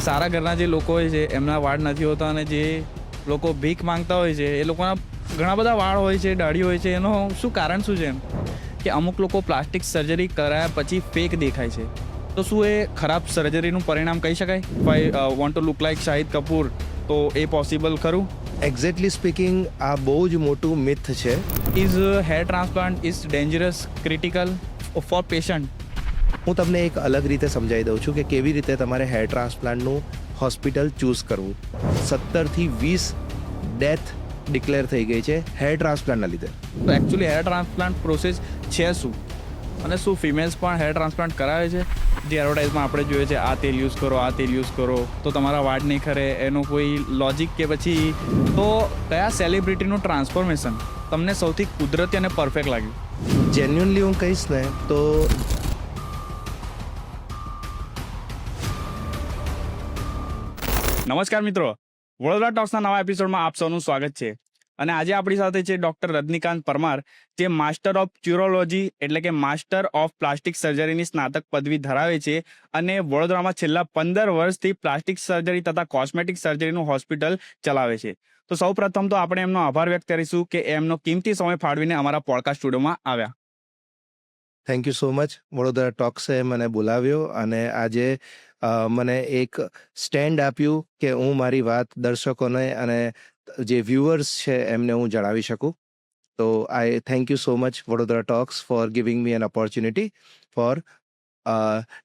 કે સારા ઘરના જે લોકો હોય છે એમના વાળ નથી હોતા, અને જે લોકો ભીખ માંગતા હોય છે એ લોકોના ઘણા બધા વાળ હોય છે, દાઢી હોય છે. એનો શું કારણ શું છે એમ કે અમુક લોકો પ્લાસ્ટિક સર્જરી કરાયા પછી ફેક દેખાય છે? તો શું એ ખરાબ સર્જરીનું પરિણામ કહી શકાય? If I want to look like Shahid Kapoor, તો એ પોસિબલ ખરું? એક્ઝેક્ટલી સ્પીકિંગ આ બહુ જ મોટું મિથ છે. Is hair transplant is dangerous, critical for patient? હું તમને એક અલગ રીતે સમજાવી દઉં છું કે કેવી રીતે તમારે હેર ટ્રાન્સપ્લાન્ટનું હોસ્પિટલ ચૂઝ કરવું. 17થી 20 ડેથ ડિક્લેર થઈ ગઈ છે હેર ટ્રાન્સપ્લાન્ટના લીધે. તો એકચ્યુઅલી હેર ટ્રાન્સપ્લાન્ટ પ્રોસેસ છે શું, અને શું ફિમેલ્સ પણ હેર ટ્રાન્સપ્લાન્ટ કરાવે છે? જે એડવર્ટાઇઝમાં આપણે જોઈએ છે આ તેલ યુઝ કરો, આ તેલ યુઝ કરો તો તમારા વાળ નહીં ખરે, એનો કોઈ લોજિક કે પછી તો કયા સેલિબ્રિટીનું ટ્રાન્સફોર્મેશન તમને સૌથી કુદરતી અને પરફેક્ટ લાગ્યું? જેન્યુઅનલી હું કહીશ ને તો નમસ્કાર મિત્રો, વડોદરા ટોક્સના નવા એપિસોડમાં આપ સૌનું સ્વાગત છે. અને આજે આપણી સાથે છે ડૉક્ટર રજનીકાંત પરમાર, જે માસ્ટર ઓફ ચ્યુરોલોજી એટલે કે માસ્ટર ઓફ પ્લાસ્ટિક સર્જરીની સ્નાતક પદવી ધરાવે છે અને વડોદરામાં છેલ્લા 15 વર્ષથી પ્લાસ્ટિક સર્જરી તથા કોસ્મેટિક સર્જરીનું હોસ્પિટલ ચલાવે છે. તો સૌ પ્રથમ તો આપણે એમનો આભાર વ્યક્ત કરીશું કે એમનો કિંમતી સમય ફાળવીને અમારા પોડકાસ્ટ સ્ટુડિયોમાં આવ્યા. Thank you so much. Vadodara ટોક્સે મને બોલાવ્યો અને આજે મને એક સ્ટેન્ડ આપ્યું કે હું મારી વાત દર્શકોને અને જે વ્યુઅર્સ છે એમને હું જણાવી શકું. તો આઈ thank you so much Vadodara talks for giving me N opportunity four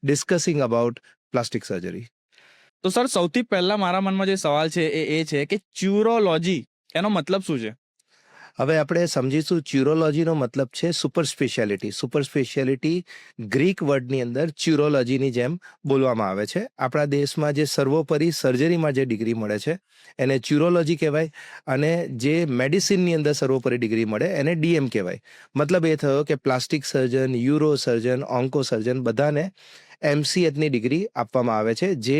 discussing about plastic surgery. તો સર, સૌથી પહેલા મારા મનમાં જે સવાલ છે એ છે કે ચ્યુરોલોજી એનો મતલબ શું છે? હવે આપણે સમજીશું. ચ્યુરોલોજીનો મતલબ છે super speciality. Super speciality Greek વર્ડની અંદર ચ્યુરોલોજીની જેમ બોલવામાં આવે છે. આપણા દેશમાં જે સર્વોપરી સર્જરીમાં જે ડિગ્રી મળે છે એને ચ્યુરોલોજી કહેવાય, અને જે મેડિસિનની અંદર સર્વોપરી ડિગ્રી મળે એને ડીએમ કહેવાય. મતલબ એ થયો કે પ્લાસ્ટિક સર્જન, યુરો સર્જન, ઓન્કો સર્જન બધાને એમસીએચની ડિગ્રી આપવામાં આવે છે, જે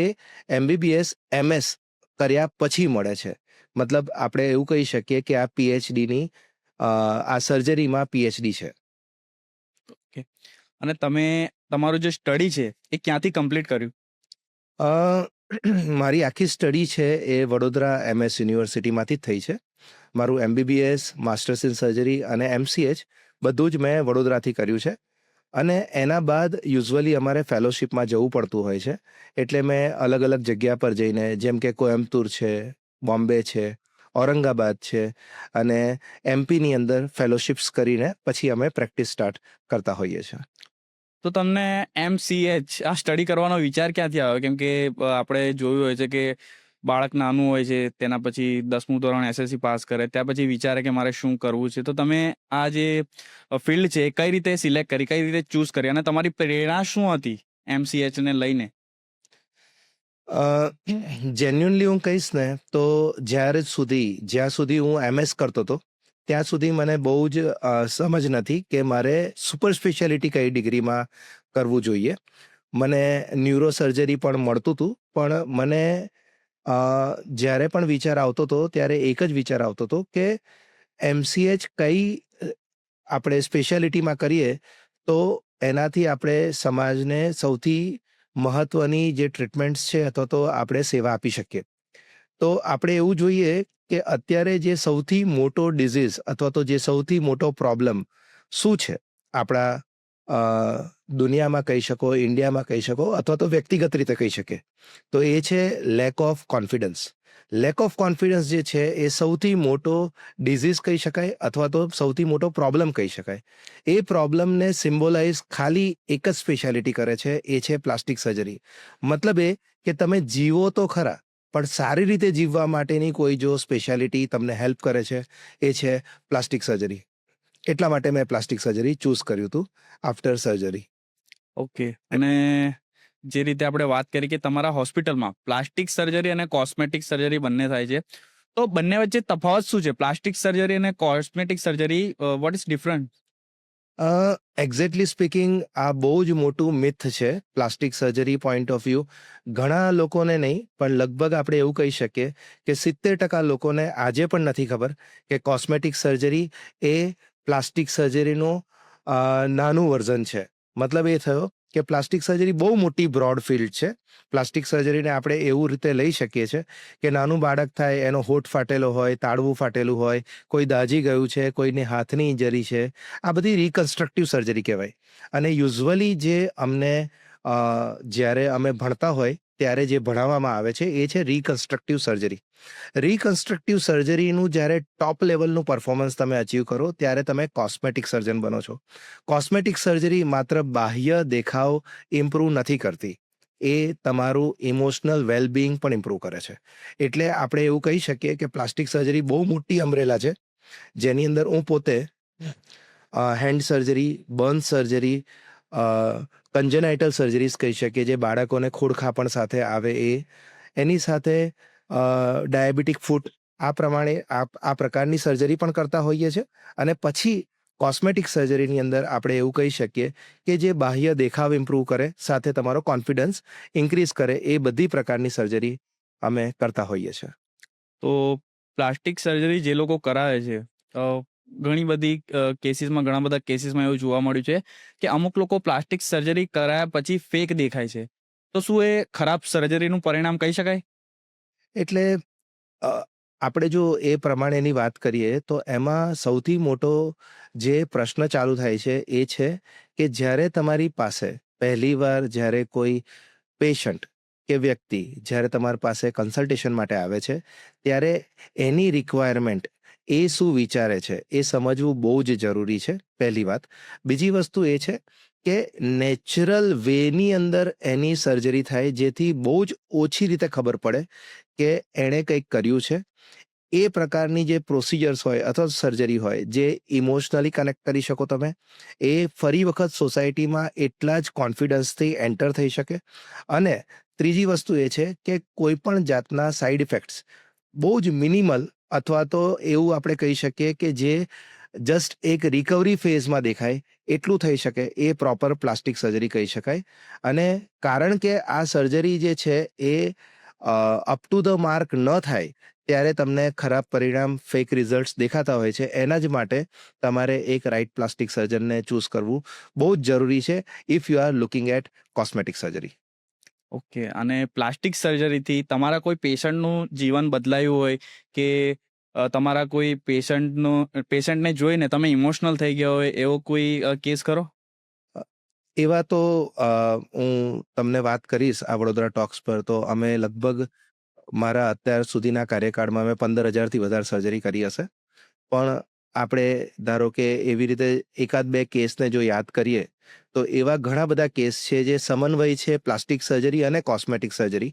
એમબીબીએસ એમએસ કર્યા પછી મળે છે. મતલબ આપણે એવું કહી શકીએ કે આ પીએચડીની આ સર્જરીમાં પીએચડી છે. ઓકે. અને તમે તમારું જે સ્ટડી છે એ ક્યાંથી કમ્પ્લીટ કર્યું? મારી આખી સ્ટડી છે એ વડોદરા એમએસ યુનિવર્સિટીમાંથી જ થઈ છે. મારું એમબીબીએસ, માસ્ટર્સ ઇન સર્જરી અને એમસીએચ બધું જ મેં વડોદરાથી કર્યું છે. અને એના બાદ યુઝ્યુઅલી અમારે ફેલોશિપમાં જવું પડતું હોય છે, એટલે મેં અલગ અલગ જગ્યા પર જઈને, જેમ કે કોયમ્બતુર છે, બોમ્બે છે, ઔરંગાબાદ છે અને એમપીની અંદર ફેલોશિપ્સ કરીને પછી અમે પ્રેક્ટિસ સ્ટાર્ટ કરતા હોઈએ છીએ. તો તમને એમસીએચ આ સ્ટડી કરવાનો વિચાર ક્યાંથી આવ્યો? કેમ કે આપણે જોયું હોય છે કે બાળક નાનું હોય છે, તેના પછી 10મું ધોરણ એસએસસી પાસ કરે, ત્યાં પછી વિચારે કે મારે શું કરવું છે. તો તમે આ જે ફિલ્ડ છે કઈ રીતે સિલેક્ટ કરી, કઈ રીતે ચૂઝ કરી, અને તમારી પ્રેરણા શું હતી એમસીએચને લઈને? જેન્યુઅનલી હું કહીશ ને તો જ્યાં સુધી હું એમએસ કરતો હતો ત્યાં સુધી મને બહુ જ સમજ નથી કે મારે સુપર સ્પેશિયાલિટી કઈ ડિગ્રીમાં કરવું જોઈએ. મને ન્યુરો સર્જરી પણ મળતું હતું, પણ મને જ્યારે પણ વિચાર આવતો હતો ત્યારે એક જ વિચાર આવતો હતો કે એમસીએચ કઈ આપણે સ્પેશિયાલિટીમાં કરીએ તો એનાથી આપણે સમાજને સૌથી મહત્વની જે ટ્રીટમેન્ટ્સ છે અથવા તો આપણે સેવા આપી શકીએ. તો આપણે એવું જોઈએ કે અત્યારે જે સૌથી મોટો ડિઝીઝ અથવા તો જે સૌથી મોટો પ્રોબ્લેમ શું છે આપણા દુનિયામાં કહી શકો, ઇન્ડિયામાં કહી શકો, અથવા તો વ્યક્તિગત રીતે કહી શકે, તો એ છે lack of confidence. Lack of confidence જે છે એ સૌથી મોટો ડિઝીઝ કહી શકાય અથવા તો સૌથી મોટો પ્રોબ્લેમ કહી શકાય. એ પ્રોબ્લેમને સિમ્બોલાઇઝ ખાલી એક જ સ્પેશિયાલિટી કરે છે, એ છે પ્લાસ્ટિક સર્જરી. મતલબ એ કે તમે જીવો તો ખરા, પણ સારી રીતે જીવવા માટેની કોઈ જો સ્પેશિયાલિટી તમને હેલ્પ કરે છે એ છે પ્લાસ્ટિક સર્જરી. એટલા માટે મેં પ્લાસ્ટિક સર્જરી ચૂઝ કર્યું હતું આફ્ટર સર્જરી. ઓકે. અને જે રીતે આપણે વાત કરી કે તમારા હોસ્પિટલમાં પ્લાસ્ટિક સર્જરી અને કોસ્મેટિક સર્જરી બંને થાય છે, તો બંને વચ્ચે તફાવત શું છે? પ્લાસ્ટિક સર્જરી અને cosmetic surgery, what is different? Exactly speaking આ બહુ જ મોટું મિથ છે plastic surgery point of view. ઘણા લોકોને નહીં, પણ લગભગ આપણે એવું કહી શકીએ કે 70% લોકોને આજે પણ નથી ખબર કે કોસ્મેટિક સર્જરી એ પ્લાસ્ટિક સર્જરીનું નાનું વર્ઝન છે. મતલબ એ થયો કે પ્લાસ્ટિક સર્જરી બહુ મોટી બ્રોડ ફિલ્ડ છે. પ્લાસ્ટિક સર્જરીને આપણે એવું રીતે લઈ શકીએ છીએ કે નાનું બાળક થાય, એનો હોઠ ફાટેલો હોય, તાળવું ફાટેલું હોય, કોઈ દાઝી ગયું છે, કોઈને હાથની ઇન્જરી છે, આ બધી રિકન્સ્ટ્રક્ટિવ સર્જરી કહેવાય. અને યુઝ્યુઅલી જે અમને જ્યારે અમે ભણતા હોય ત્યારે જે ભણાવવામાં આવે છે એ છે રિકન્સ્ટ્રક્ટિવ સર્જરી. રિકન્સ્ટ્રક્ટિવ સર્જરીનું જ્યારે ટોપ લેવલનું પરફોર્મન્સ તમે અચીવ કરો ત્યારે તમે કોસ્મેટિક સર્જન બનો છો. કોસ્મેટિક સર્જરી માત્ર બાહ્ય દેખાવ ઇમ્પ્રૂવ નથી કરતી, એ તમારું ઇમોશનલ વેલબિંગ પણ ઇમ્પ્રૂવ કરે છે. એટલે આપણે એવું કહી શકીએ કે પ્લાસ્ટિક સર્જરી બહુ મોટી અમ્બ્રેલા છે, જેની અંદર હું પોતે hand surgery, burn surgery, congenital surgeries કહી શકીએ, જે બાળકોને ખોડખાપણ સાથે આવે એ, એની સાથે ડાયાબિટીક ફૂટ, આ પ્રમાણે આ પ્રકારની સર્જરી પણ કરતા હોઈએ છીએ. અને પછી કોસ્મેટિક સર્જરીની અંદર આપણે એવું કહી શકીએ કે જે બાહ્ય દેખાવ ઇમ્પ્રૂવ કરે, સાથે તમારો કોન્ફિડન્સ ઇન્ક્રીઝ કરે, એ બધી પ્રકારની સર્જરી અમે કરતા હોઈએ છીએ. તો પ્લાસ્ટિક સર્જરી જે લોકો કરાવે છે, ઘણી બધી કેસીસમાં, ઘણા બધા કેસીસમાં એવું જોવા મળ્યું છે કે અમુક લોકો પ્લાસ્ટિક સર્જરી કરાયા પછી ફેક દેખાય છે. તો શું એ ખરાબ સર્જરીનું પરિણામ કહી શકાય? એટલે આપણે જો એ પ્રમાણેની વાત કરીએ તો એમાં સૌથી મોટો જે પ્રશ્ન ચાલુ થાય છે એ છે કે જ્યારે તમારી પાસે પહેલીવાર જ્યારે કોઈ પેશન્ટ કે વ્યક્તિ જ્યારે તમારી પાસે કન્સલ્ટેશન માટે આવે છે, ત્યારે એની રિક્વાયરમેન્ટ, એ શું વિચારે છે, એ સમજવું બહુ જ જરૂરી છે, પહેલી વાત. બીજી વસ્તુ એ છે કે નેચરલ વેની અંદર એની સર્જરી થાય, જેથી બહુ જ ઓછી રીતે ખબર પડે કે એણે કંઈક કર્યું છે. એ પ્રકારની જે પ્રોસિજર્સ હોય અથવા સર્જરી હોય જે ઇમોશનલી કનેક્ટ કરી શકો તમે, એ ફરી વખત સોસાયટીમાં એટલા જ કોન્ફિડન્સથી એન્ટર થઈ શકે. અને ત્રીજી વસ્તુ એ છે કે કોઈ પણ જાતના સાઇડ ઇફેક્ટ્સ બહુ જ મિનિમલ, અથવા તો એવું આપણે કહી શકીએ કે જે જસ્ટ એક રિકવરી ફેઝમાં દેખાય એટલું થઈ શકે, એ પ્રોપર પ્લાસ્ટિક સર્જરી કહી શકાય. અને કારણ કે આ સર્જરી જે છે એ અપ ટુ ધ માર્ક ન થાય ત્યારે તમને ખરાબ પરિણામ, ફેક રિઝલ્ટ્સ દેખાતા હોય છે. એના જ માટે તમારે એક રાઇટ પ્લાસ્ટિક સર્જનને ચૂઝ કરવું બહુ જ જરૂરી છે if you are looking at cosmetic surgery. Okay. અને પ્લાસ્ટિક સર્જરીથી તમારા કોઈ પેશન્ટનું જીવન બદલાયું હોય કે તમારા કોઈ પેશન્ટને જોઈને તમે ઇમોશનલ થઈ ગયા હોય, એવો કોઈ કેસ ખરો? એવા તો હું તમને વાત કરીશ આ વડોદરા ટોક્સ પર, તો અમે લગભગ મારા અત્યાર સુધીના કાર્યકાળમાં મેં 15,000થી વધારે સર્જરી કરી હશે. પણ આપણે ધારો કે એવી રીતે એકાદ બે કેસને જો યાદ કરીએ તો એવા ઘણા બધા કેસ છે જે સમન્વય છે પ્લાસ્ટિક સર્જરી અને કોસ્મેટિક સર્જરી.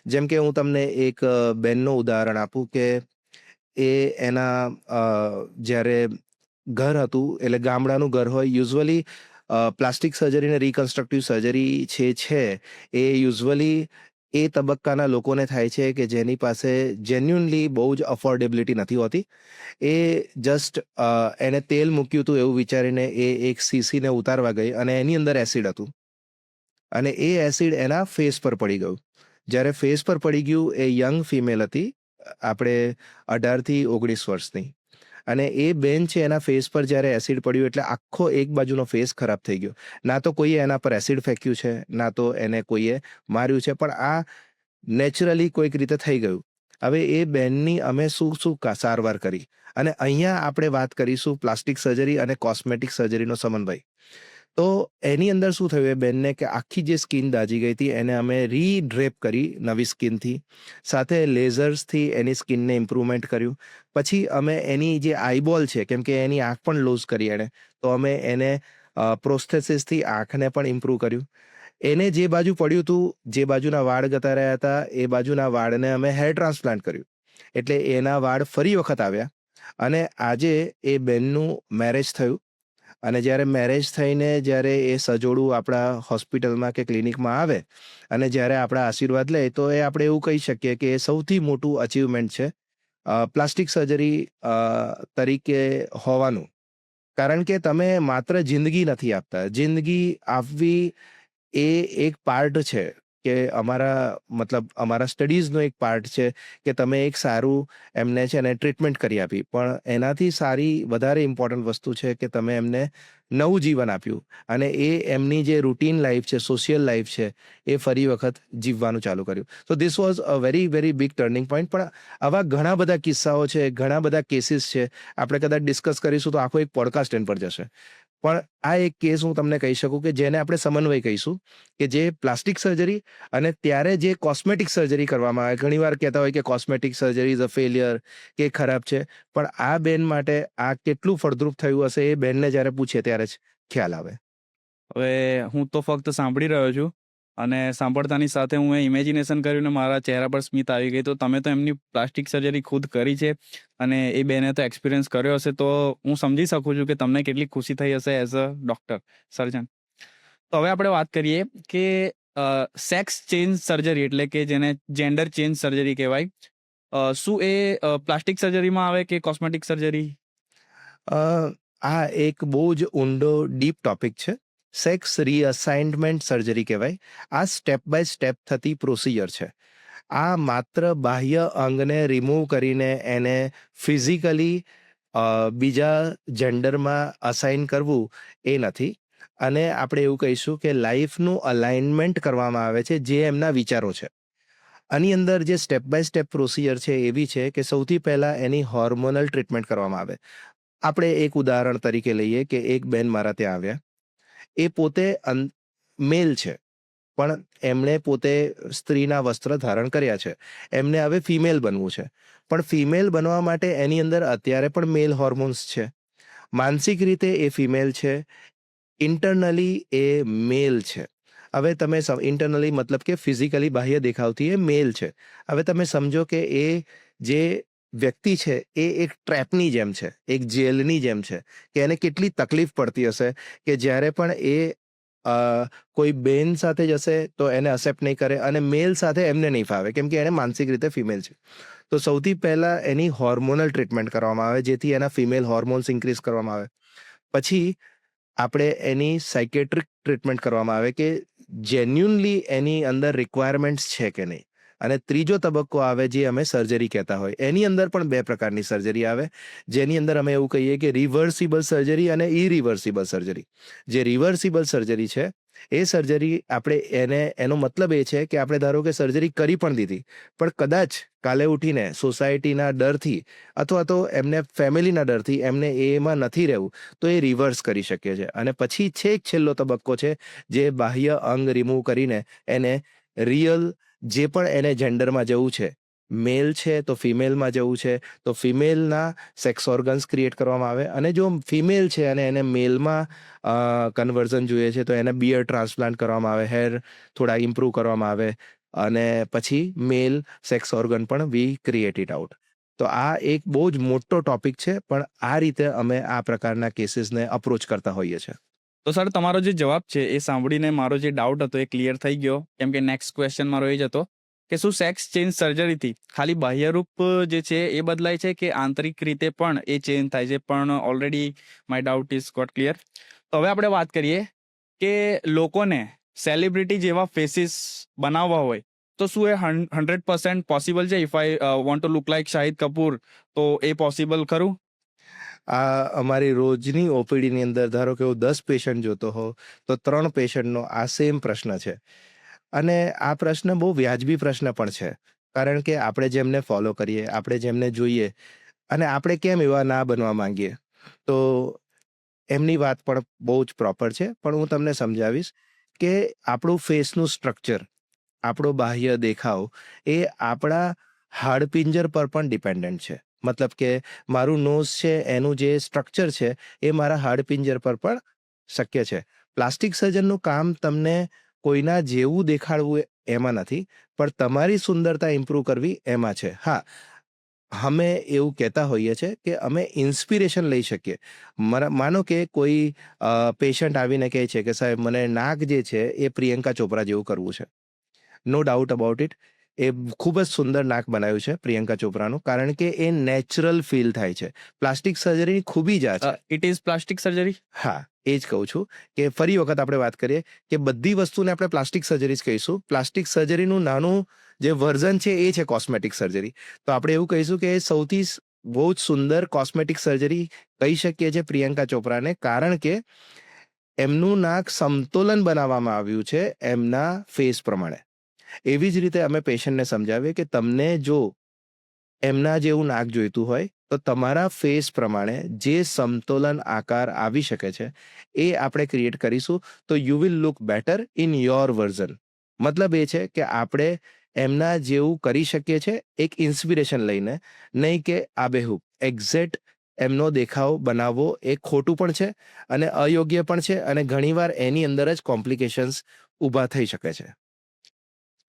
જેમ કે હું તમને એક બેનનું ઉદાહરણ આપું કે એના જ્યારે ઘર હતું, એટલે ગામડાનું ઘર હોય, યુઝ્યુઅલી પ્લાસ્ટિક સર્જરી અને રિકન્સ્ટ્રક્ટિવ સર્જરી છે એ યુઝ્યુઅલી એ તબક્કાના લોકોને થાય છે કે જેની પાસે જેન્યુનલી બહુ જ અફોર્ડેબિલિટી નથી હોતી. એ જસ્ટ એને તેલ મૂક્યું હતું એવું વિચારીને એ એક સીસીને ઉતારવા ગઈ અને એની અંદર એસિડ હતું, અને એ એસિડ એના ફેસ પર પડી ગયું. જ્યારે ફેસ પર પડી ગયું, એ યંગ ફિમેલ હતી, આપણે 18થી 19 વર્ષની. અને એ બેન છે, એના ફેસ પર જ્યારે એસિડ પડ્યું એટલે આખો એક બાજુનો ફેસ ખરાબ થઈ ગયો. ના તો કોઈએ એના પર એસિડ ફેંક્યું છે, ના તો એને કોઈએ માર્યું છે, પણ આ નેચરલી કોઈક રીતે થઈ ગયું. હવે એ બેનની અમે શું સારવાર કરી. અને અહીંયા આપણે વાત કરીશું પ્લાસ્ટિક સર્જરી અને કોસ્મેટિક સર્જરીનો સમન્વય. તો એની અંદર શું થયું, એ બેનને કે આખી જે સ્કિન દાઝી ગઈ હતી એને અમે રીડ્રેપ કરી નવી સ્કિનથી, સાથે લેઝર્સથી એની સ્કિનને ઇમ્પ્રુવમેન્ટ કર્યું. પછી અમે એની જે આઈબોલ છે, કેમ કે એની આંખ પણ લૂઝ કરી એણે, તો અમે એને પ્રોસ્થેસિસથી આંખને પણ ઇમ્પ્રૂવ કર્યું. એને જે બાજુ પડ્યું હતું, જે બાજુના વાળ જતા રહ્યા હતા, એ બાજુના વાળને અમે હેર ટ્રાન્સપ્લાન્ટ કર્યું, એટલે એના વાળ ફરી વખત આવ્યા. અને આજે એ બેનનું મેરેજ થયું. અને જ્યારે મેરેજ થઈને જ્યારે એ સજોડું આપણા હોસ્પિટલમાં કે ક્લિનિકમાં આવે અને જ્યારે આપણા આશીર્વાદ લે, તો એ આપણે એવું કહી શકીએ કે એ સૌથી મોટું અચીવમેન્ટ છે પ્લાસ્ટિક સર્જરી તરીકે હોવાનું. કારણ કે તમે માત્ર જિંદગી નથી આપતા, જિંદગી આપવી એ એક પાર્ટ છે, કે અમારા સ્ટડીઝનો એક પાર્ટ છે કે તમે એક સારું એમને છે ને ટ્રીટમેન્ટ કરી આપી, પણ એનાથી સારી વધારે ઇમ્પોર્ટન્ટ વસ્તુ છે કે તમે એમને નવું જીવન આપ્યું અને એ એમની જે રૂટીન લાઈફ છે, સોશિયલ લાઈફ છે, એ ફરી વખત જીવવાનું ચાલુ કર્યું. So this was a very very big turning point. પણ આવા ઘણા બધા કિસ્સાઓ છે, ઘણા બધા કેસીસ છે. આપણે કદાચ ડિસ્કસ કરીશું તો આખો એક પોડકાસ્ટ એન પર જશે. પણ આ એક કેસ હું તમને કહી શકું કે જેને આપણે સમન્વય કહીશું, કે જે પ્લાસ્ટિક સર્જરી અને ત્યારે જે કોસ્મેટિક સર્જરી કરવામાં આવે. ઘણીવાર કહેતા હોય કે cosmetic surgery is a failure, કે ખરાબ છે. પણ આ બેન માટે આ કેટલું ફળદ્રુપ થયું હશે એ બેનને જ્યારે પૂછે ત્યારે જ ખ્યાલ આવે. હવે હું તો ફક્ત સાંભળી રહ્યો છું અને સાંભળતાની સાથે હું એ ઇમેજિનેશન કર્યું ને મારા ચહેરા પર સ્મિત આવી ગઈ. તો તમે તો એમની પ્લાસ્ટિક સર્જરી ખુદ કરી છે અને એ બેને તો એક્સપિરિયન્સ કર્યો હશે, તો હું સમજી શકું છું કે તમને કેટલી ખુશી થઈ હશે એઝ અ ડોક્ટર, સર્જન. તો હવે આપણે વાત કરીએ કે સેક્સ ચેન્જ સર્જરી એટલે કે જેને જેન્ડર ચેન્જ સર્જરી કહેવાય, શું એ પ્લાસ્ટિક સર્જરીમાં આવે કે કોસ્મેટિક સર્જરી? આ એક બહુ જ ઊંડો ડીપ ટોપિક છે. સેક્સ રીઅસાઇનમેન્ટ સર્જરી કહેવાય. આ સ્ટેપ બાય સ્ટેપ થતી પ્રોસિજર છે. આ માત્ર બાહ્ય અંગને રિમૂવ કરીને એને ફિઝિકલી બીજા જેન્ડરમાં અસાઇન કરવું એ નથી. અને આપણે એવું કહીશું કે લાઈફનું અલાઇનમેન્ટ કરવામાં આવે છે, જે એમના વિચારો છે. આની અંદર જે સ્ટેપ બાય સ્ટેપ પ્રોસિજર છે એવી છે કે સૌથી પહેલાં એની હોર્મોનલ ટ્રીટમેન્ટ કરવામાં આવે. આપણે એક ઉદાહરણ તરીકે લઈએ કે એક બેન મારા ત્યાં આવ્યા. એ પોતે મેલ છે, પણ એમણે પોતે સ્ત્રીના વસ્ત્ર ધારણ કર્યા છે. એમને હવે ફિમેલ બનવું છે, પણ ફિમેલ બનવા માટે એની અંદર અત્યારે પણ મેલ હોર્મોન્સ છે. માનસિક રીતે એ ફિમેલ છે, ઇન્ટરનલી એ મેલ છે. હવે તમે ઇન્ટરનલી મતલબ કે ફિઝિકલી બાહ્ય દેખાવથી એ મેલ છે. હવે તમે સમજો કે એ જે વ્યક્તિ છે એ એક ટ્રેપની જેમ છે, એક જેલની જેમ છે, કે એને કેટલી તકલીફ પડતી હશે કે જ્યારે પણ એ કોઈ બેન સાથે જશે તો એને અસેપ્ટ નહીં કરે અને મેલ સાથે એમને નહીં ફાવે, કેમ કે એને માનસિક રીતે ફિમેલ છે. તો સૌથી પહેલાં એની હોર્મોનલ ટ્રીટમેન્ટ કરવામાં આવે, જેથી એના ફિમેલ હોર્મોન્સ ઇન્ક્રીઝ કરવામાં આવે. પછી આપણે એની સાયકેટ્રિક ટ્રીટમેન્ટ કરવામાં આવે કે જેન્યુનલી એની અંદર રિક્વાયરમેન્ટ્સ છે કે નહીં. અને ત્રીજો તબક્કો આવે જે અમે સર્જરી કહેતા હોય. એની અંદર પણ બે પ્રકારની સર્જરી આવે, જેની અંદર અમે એવું કહીએ કે રિવર્સિબલ સર્જરી અને ઇરિવર્સિબલ સર્જરી. જે રિવર્સિબલ સર્જરી છે એ સર્જરી આપણે એનો મતલબ એ છે કે આપણે ધારો કે સર્જરી કરી પણ દીધી, પણ કદાચ કાલે ઉઠીને સોસાયટીના ડરથી અથવા તો એમને ફેમિલીના ડરથી એમને એમાં નથી રહેવું, તો એ રિવર્સ કરી શકે છે. અને પછી છેક છેલ્લો તબક્કો છે જે બાહ્ય અંગ રિમૂવ કરીને એને રિયલ જે પણ એને જેન્ડરમાં જવું છે, મેલ છે તો ફિમેલમાં જવું છે તો ફિમેલના સેક્સ ઓર્ગન્સ ક્રિએટ કરવામાં આવે. અને જો ફિમેલ છે અને એને મેલમાં કન્વર્ઝન જોઈએ છે તો એને બિયર ટ્રાન્સપ્લાન્ટ કરવામાં આવે, હેર થોડા ઇમ્પ્રૂવ કરવામાં આવે અને પછી મેલ સેક્સ ઓર્ગન પણ વી ક્રિએટ ઇટ આઉટ. તો આ એક બહુ જ મોટો ટોપિક છે, પણ આ રીતે અમે આ પ્રકારના કેસીસને અપ્રોચ કરતા હોઈએ છીએ. તો સર, તમારો જે જવાબ છે એ સાંભળીને મારો જે ડાઉટ હતો એ ક્લિયર થઈ ગયો, કેમ કે નેક્સ્ટ ક્વેશ્ચન મારો એ જ હતો કે શું સેક્સ ચેન્જ સર્જરીથી ખાલી બાહ્યરૂપ જે છે એ બદલાય છે કે આંતરિક રીતે પણ એ ચેન્જ થાય છે? પણ already my doubt is got clear. તો હવે આપણે વાત કરીએ કે લોકોને સેલિબ્રિટી જેવા ફેસીસ બનાવવા હોય તો શું એ 100% પોસિબલ છે? If I want to look like Shahid Kapoor, તો એ પોસિબલ ખરું? આ અમારી રોજની ઓપીડીની અંદર ધારો કે હું 10 પેશન્ટ જોતો હોઉં તો 3 પેશન્ટનો આ સેમ પ્રશ્ન છે. અને આ પ્રશ્ન બહુ વ્યાજબી પ્રશ્ન પણ છે, કારણ કે આપણે જેમને ફોલો કરીએ, આપણે જેમને જોઈએ, અને આપણે કેમ એવા ના બનવા માંગીએ. તો એમની વાત પણ બહુ જ પ્રોપર છે, પણ હું તમને સમજાવીશ કે આપણું ફેસનું સ્ટ્રક્ચર, આપણો બાહ્ય દેખાવ એ આપણા હાડપિંજર પર પણ ડિપેન્ડન્ટ છે. મતલબ કે મારું નોઝ છે એનું જે સ્ટ્રક્ચર છે એ મારા હાડપિંજર પર પણ શક્ય છે. પ્લાસ્ટિક સર્જનનું કામ તમને કોઈના જેવું દેખાડવું એમાં નથી, પણ તમારી સુંદરતા ઇમ્પ્રૂવ કરવી એમાં છે. હા, અમે એવું કહેતા હોઈએ છીએ કે અમે ઇન્સ્પિરેશન લઈ શકીએ. માનો કે કોઈ પેશન્ટ આવીને કહે છે કે સાહેબ મને નાક જે છે એ પ્રિયંકા ચોપરા જેવું કરવું છે. નો ડાઉટ અબાઉટ ઇટ, એ ખૂબ જ સુંદર નાક બનાવ્યું છે પ્રિયંકા ચોપરાનું, કારણ કે એ નેચરલ ફીલ થાય છે. પ્લાસ્ટિક સર્જરીની ખૂબી જ આ છે. It is plastic surgery. હા, એ જ કહું છું કે ફરી વખત આપણે વાત કરીએ કે બધી વસ્તુને આપણે પ્લાસ્ટિક સર્જરી જ કહીશું. પ્લાસ્ટિક સર્જરીનું નાનું જે વર્ઝન છે એ છે કોસ્મેટિક સર્જરી. તો આપણે એવું કહીશું કે એ સૌથી બહુ જ સુંદર કોસ્મેટિક સર્જરી કહી શકીએ છીએ પ્રિયંકા ચોપરાને, કારણ કે એમનું નાક સમતોલન બનાવવામાં આવ્યું છે એમના ફેસ પ્રમાણે. એવી જ રીતે અમે પેશન્ટને સમજાવીએ કે તમને જો એમના જેવું નાક જોઈતું હોય તો તમારા ફેસ પ્રમાણે જે સમતોલન આકાર આવી શકે છે એ આપણે ક્રિએટ કરીશું, તો you will look better in your version. મતલબ એ છે કે આપણે એમના જેવું કરી શકીએ છીએ એક ઇન્સ્પિરેશન લઈને, નહીં કે આબેહૂબ એક્ઝેક્ટ એમનો દેખાવ બનાવવો એ ખોટું પણ છે અને અયોગ્ય પણ છે, અને ઘણીવાર એની અંદર જ કોમ્પ્લિકેશન્સ ઊભા થઈ શકે છે.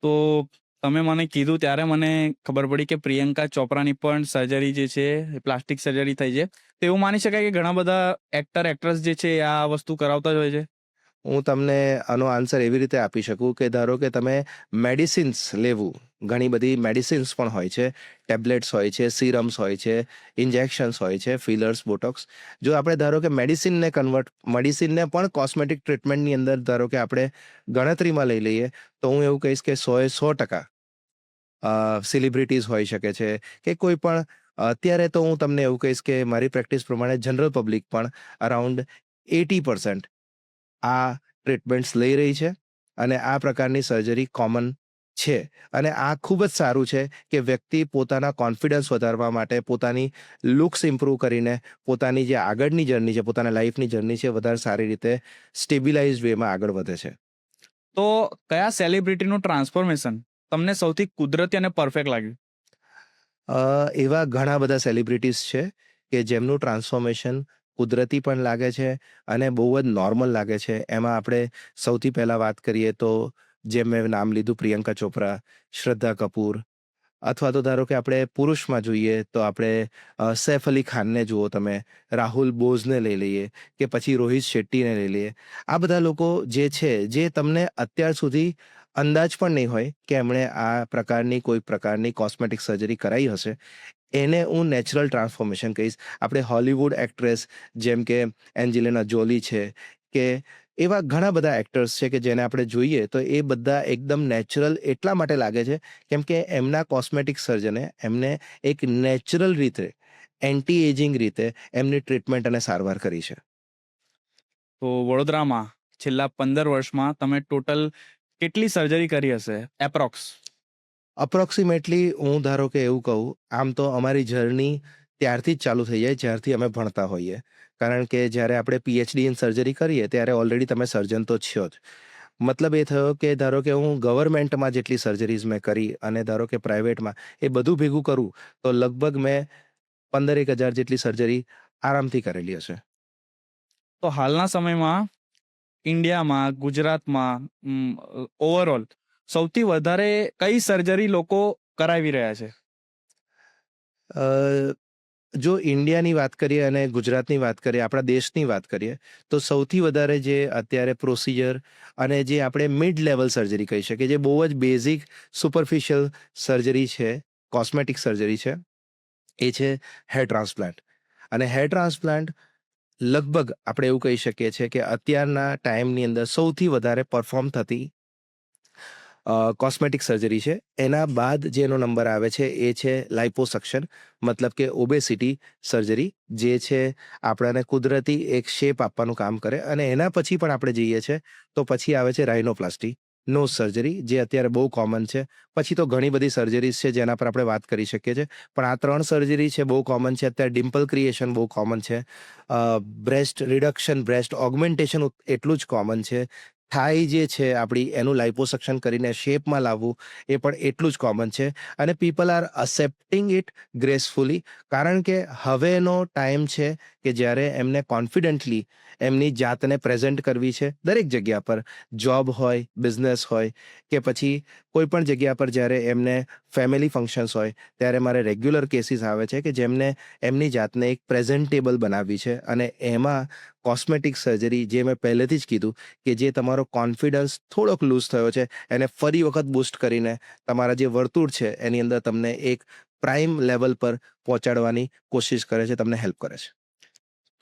તો તમે મને કીધું ત્યારે મને ખબર પડી કે પ્રિયંકા ચોપરાની પણ સર્જરી જે છે એ પ્લાસ્ટિક સર્જરી થઈ છે. તો એવું માની શકાય કે ઘણા બધા એક્ટર એક્ટ્રેસ જે છે એ આ વસ્તુ કરાવતા જ હોય છે. હું તમને આનો આન્સર એવી રીતે આપી શકું કે ધારો કે તમે મેડિસિન્સ લેવું, ઘણી બધી મેડિસિન્સ પણ હોય છે, ટેબ્લેટ્સ હોય છે, સિરમ્સ હોય છે, ઇન્જેક્શન્સ હોય છે, ફિલર્સ, બોટોક્સ. જો આપણે ધારો કે મેડિસિનને પણ કોસ્મેટિક ટ્રીટમેન્ટની અંદર ધારો કે આપણે ગણતરીમાં લઈ લઈએ, તો હું એવું કહીશ કે 100% સેલિબ્રિટીઝ હોઈ શકે છે કે કોઈ પણ. અત્યારે તો હું તમને એવું કહીશ કે મારી પ્રેક્ટિસ પ્રમાણે જનરલ પબ્લિક પણ અરાઉન્ડ 80% આ ટ્રીટમેન્ટ્સ લઈ રહી છે, અને આ પ્રકારની સર્જરી કોમન છે. અને આ ખૂબ જ સારું છે કે વ્યક્તિ પોતાના કોન્ફિડન્સ વધારવા માટે, પોતાની લુક્સ ઇમ્પ્રૂવ કરીને પોતાની જે આગળની જર્ની છે, પોતાના લાઈફની જર્ની છે, વધારે સારી રીતે સ્ટેબિલાઇઝ વેમાં આગળ વધે છે. તો કયા સેલિબ્રિટીનું ટ્રાન્સફોર્મેશન તમને સૌથી કુદરતી અને પરફેક્ટ લાગ્યું? એવા ઘણા બધા સેલિબ્રિટીઝ છે કે જેમનું ટ્રાન્સફોર્મેશન કુદરતી પણ લાગે છે અને બહુ જ નોર્મલ લાગે છે. એમાં આપણે સૌથી પહેલાં વાત કરીએ તો જેમ મેં નામ લીધું પ્રિયંકા ચોપરા, શ્રદ્ધા કપૂર, અથવા તો ધારો કે આપણે પુરુષમાં જોઈએ તો આપણે સૈફ અલી ખાનને જુઓ તમે, રાહુલ બોઝને લઈ લઈએ કે પછી રોહિત શેટ્ટીને લઈ લઈએ. આ બધા લોકો જે છે જે તમને અત્યાર સુધી અંદાજ પણ નહીં હોય કે એમણે આ પ્રકારની કોઈ પ્રકારની કોસ્મેટિક સર્જરી કરાઈ હશે, એને હું નેચરલ ટ્રાન્સફોર્મેશન કહીશ. આપણે હોલિવૂડ એક્ટ્રેસ જેમ કે એન્જેલિના જોલી છે કે એવા ઘણા બધા એક્ટર્સ છે કે જેને આપણે જોઈએ તો એ બધા એકદમ નેચરલ એટલા માટે લાગે છે કેમ કે એમના કોસ્મેટિક સર્જને એમને એક નેચરલ રીતે, એન્ટી એજિંગ રીતે એમની ટ્રીટમેન્ટ અને સારવાર કરી છે. તો વડોદરામાં છેલ્લા 15 વર્ષમાં તમે ટોટલ કેટલી સર્જરી કરી હશે એપ્રોક્સ? અપ્રોક્સિમેટલી હું ધારો કે એવું કહું, આમ તો અમારી જર્ની ત્યારથી જ ચાલુ થઈ જાય જ્યારથી અમે ભણતા હોઈએ, કારણ કે જ્યારે આપણે પીએચડી ઇન સર્જરી કરીએ ત્યારે ઓલરેડી તમે સર્જન તો છો જ. મતલબ એ થયો કે ધારો કે હું ગવર્મેન્ટમાં જેટલી સર્જરીઝ મેં કરી અને ધારો કે પ્રાઇવેટમાં, એ બધું ભેગું કરું તો લગભગ મેં 15,000 જેટલી સર્જરી આરામથી કરેલી હશે. તો હાલના સમયમાં ઇન્ડિયામાં, ગુજરાતમાં ઓવરઓલ સૌથી વધારે કઈ સર્જરી લોકો કરાવી રહ્યા છે? અ, જો ઇન્ડિયાની વાત કરીએ અને ગુજરાતની વાત કરીએ, આપણા દેશની વાત કરીએ, તો સૌથી વધારે જે અત્યારે પ્રોસિજર અને જે આપણે મિડ લેવલ સર્જરી કહી શકીએ, જે બહુ જ બેઝિક સુપરફિશિયલ સર્જરી છે, કોસ્મેટિક સર્જરી છે, એ છે હેર ટ્રાન્સપ્લાન્ટ. અને હેર ટ્રાન્સપ્લાન્ટ લગભગ આપણે એવું કહી શકીએ છીએ કે અત્યારના ટાઈમની અંદર સૌથી વધારે પરફોર્મ થતી કોસ્મેટિક સર્જરી છે. એના બાદ જેનો નંબર આવે છે એ છે લાઇપોસક્શન, મતલબ કે ઓબેસિટી સર્જરી, જે છે આપણાને કુદરતી એક શેપ આપવાનું કામ કરે. અને એના પછી પણ આપણે જઈએ છીએ તો પછી આવે છે રાઇનોપ્લાસ્ટી, નોઝ સર્જરી, જે અત્યારે બહુ કોમન છે. પછી તો ઘણી બધી સર્જરીઝ છે જેના પર આપણે વાત કરી શકીએ છીએ, પણ આ 3 સર્જરી છે બહુ કોમન છે. અત્યારે ડિમ્પલ ક્રિએશન બહુ કોમન છે, બ્રેસ્ટ રિડક્શન, બ્રેસ્ટ ઓગમેન્ટેશન એટલું જ કોમન છે. થાઈ જે છે આપણી, એનું લાઇપોસક્શન કરીને શેપમાં લાવવું એ પણ એટલું જ કોમન છે. અને પીપલ આર અસેપ્ટિંગ ઇટ ગ્રેસફુલી, કારણ કે હવેનો ટાઈમ છે કે જ્યારે એમને કોન્ફિડન્ટલી એમની જાતને પ્રેઝન્ટ કરવી છે દરેક જગ્યા પર, જોબ હોય, બિઝનેસ હોય કે પછી કોઈ પણ જગ્યા પર જ્યારે એમને ફેમિલી ફંક્શન્સ હોય ત્યારે મારે રેગ્યુલર કેસીસ આવે છે કે જેમને એમની જાતને એક પ્રેઝન્ટેબલ બનાવવી છે, અને એમાં કોસ્મેટિક સર્જરી, જે મેં પહેલેથી જ કીધું કે જે તમારો કોન્ફિડન્સ થોડોક લૂઝ થયો છે એને ફરી વખત બૂસ્ટ કરીને તમારા જે વર્તુળ છે એની અંદર તમને એક પ્રાઇમ લેવલ પર પહોંચાડવાની કોશિશ કરે છે, તમને હેલ્પ કરે છે.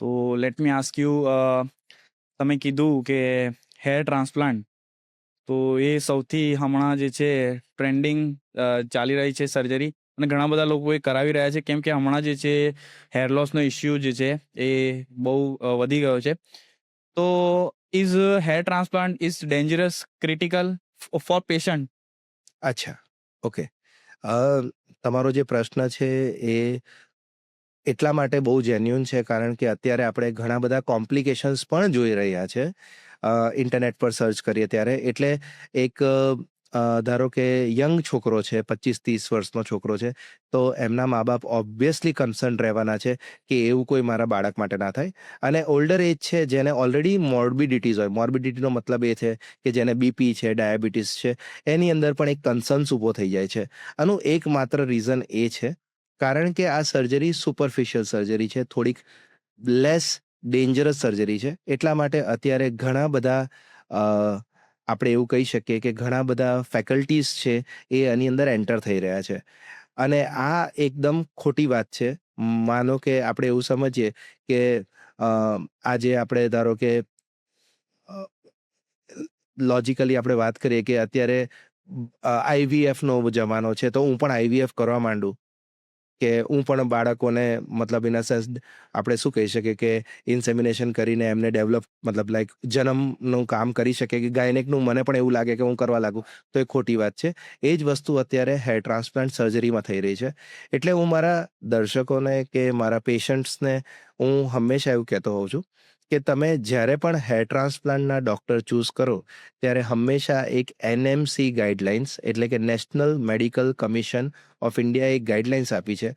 તો લેટ મી આસ્ક યુ, તમે કીધું કે હેર ટ્રાન્સપ્લાન્ટ, તો એ સૌથી હમણાં જે છે ટ્રેન્ડિંગ ચાલી રહી છે સર્જરી, અને ઘણા બધા લોકો એ કરાવી રહ્યા છે, કેમ કે હમણાં જે છે હેર લોસનો ઇસ્યુ જે છે એ બહુ વધી ગયો છે. તો is hair transplant is dangerous, critical for patient? અચ્છા, ઓકે. તમારો જે પ્રશ્ન છે એ એટલા માટે બહુ જેન્યુન છે કારણ કે અત્યારે આપણે ઘણા બધા કોમ્પ્લિકેશન્સ પણ જોઈ રહ્યા છે ઇન્ટરનેટ પર સર્ચ કરીએ ત્યારે. એટલે એક ધારો કે યંગ છોકરો છે, 25-30 વર્ષનો છોકરો છે, તો એમના મા બાપ ઓબ્વિયસલી કન્સર્ન રહેવાના છે કે એવું કોઈ મારા બાળક માટે ના થાય. અને ઓલ્ડર એજ છે જેને ઓલરેડી મોર્બિડિટીઝ હોય, મોર્બિડિટીનો મતલબ એ છે કે જેને બીપી છે, ડાયાબિટીસ છે, એની અંદર પણ એક કન્સર્ન્સ ઊભો થઈ જાય છે. આનું એકમાત્ર રીઝન એ છે કારણ કે આ સર્જરી સુપરફિશિયલ સર્જરી છે, થોડીક લેસ ડેન્જરસ સર્જરી છે. એટલા માટે અત્યારે ઘણા બધા આપણે એવું કહી શકીએ કે ઘણા બધા ફેકલ્ટીઝ છે એ આની અંદર એન્ટર થઈ રહ્યા છે, અને આ એકદમ ખોટી વાત છે. માનો કે આપણે એવું સમજીએ કે આજે આપણે ધારો કે લોજિકલી આપણે વાત કરીએ કે અત્યારે આઈવીએફનો જમાનો છે, તો હું પણ આઈવીએફ કરવા માંડું કે હું પણ બાળકોને મતલબ ઇન અ સેન્સ આપણે શું કહી શકીએ કે ઇન્સેમિનેશન કરીને એમને ડેવલપ મતલબ લાઈક જન્મનું કામ કરી શકે કે ગાયનેકનું મને પણ એવું લાગે કે હું કરવા લાગું, તો એ ખોટી વાત છે. એ જ વસ્તુ અત્યારે હેર ટ્રાન્સપ્લાન્ટ સર્જરીમાં થઈ રહી છે. એટલે હું મારા દર્શકોને કે મારા પેશન્ટ્સને હું હંમેશા એવું કહેતો હોઉં છું કે તમે જ્યારે પણ હેર ટ્રાન્સપ્લાન્ટના ડૉક્ટર ચૂઝ કરો ત્યારે હંમેશા એક એનએમસી ગાઈડલાઇન્સ, એટલે કે national medical commission of India એક ગાઈડલાઇન્સ આપી છે,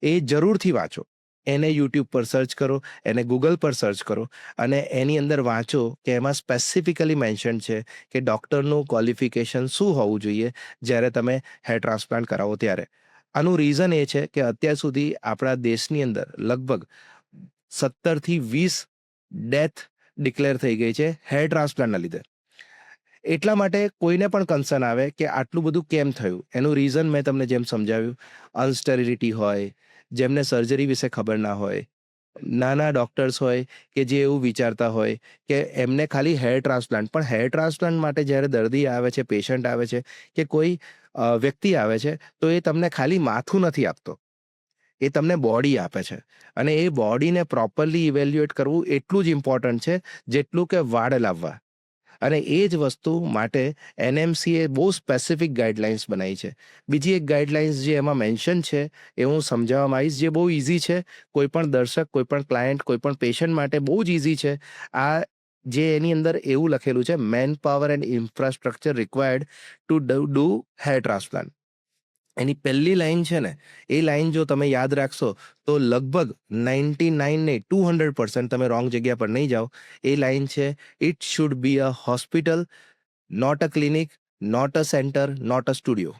એ જરૂરથી વાંચો. એને યુટ્યુબ પર સર્ચ કરો, એને ગૂગલ પર સર્ચ કરો, અને એની અંદર વાંચો કે એમાં સ્પેસિફિકલી મેન્શન છે કે ડૉક્ટરનું ક્વોલિફિકેશન શું હોવું જોઈએ જ્યારે તમે હેર ટ્રાન્સપ્લાન્ટ કરાવો ત્યારે. આનું રીઝન એ છે કે અત્યાર સુધી આપણા દેશની અંદર લગભગ 17-20 ડેથ ડિક્લેર થઈ ગઈ છે હેર ટ્રાન્સપ્લાન્ટના લીધે. એટલા માટે કોઈને પણ કન્સર્ન આવે કે આટલું બધું કેમ થયું, એનું રીઝન મેં તમને જેમ સમજાવ્યું, અનસ્ટેરિલિટી હોય, જેમને સર્જરી વિશે ખબર ના હોય, નાના ડૉક્ટર્સ હોય કે જે એવું વિચારતા હોય કે એમને ખાલી હેર ટ્રાન્સપ્લાન્ટ, પણ હેર ટ્રાન્સપ્લાન્ટ માટે જ્યારે દર્દી આવે છે, પેશન્ટ આવે છે કે કોઈ વ્યક્તિ આવે છે, તો એ તમને ખાલી માથું નથી આપતો, એ તમને બોડી આપે છે. અને એ બોડીને પ્રોપરલી ઇવેલ્યુએટ કરવું એટલું જ ઇમ્પોર્ટન્ટ છે જેટલું કે વાળ લાવવા. અને એ જ વસ્તુ માટે એનએમસીએ બહુ સ્પેસિફિક ગાઈડલાઇન્સ બનાવી છે. બીજી એક ગાઈડલાઇન્સ જે એમાં મેન્શન છે એ હું સમજાવવામાં આવીશ, જે બહુ ઇઝી છે. કોઈ પણ દર્શક, કોઈ પણ ક્લાયન્ટ, કોઈ પણ પેશન્ટ માટે બહુ જ ઇઝી છે. આ જે એની અંદર એવું લખેલું છે, man power and infrastructure required to do hair transplant. એની પહેલી લાઈન છે ને, એ લાઈન જો તમે યાદ રાખશો તો લગભગ 99 નહીં 200% તમે રોંગ જગ્યા પર નહીં જાઓ. એ લાઈન છે, it should be a hospital, not a clinic, not a centre, not a studio.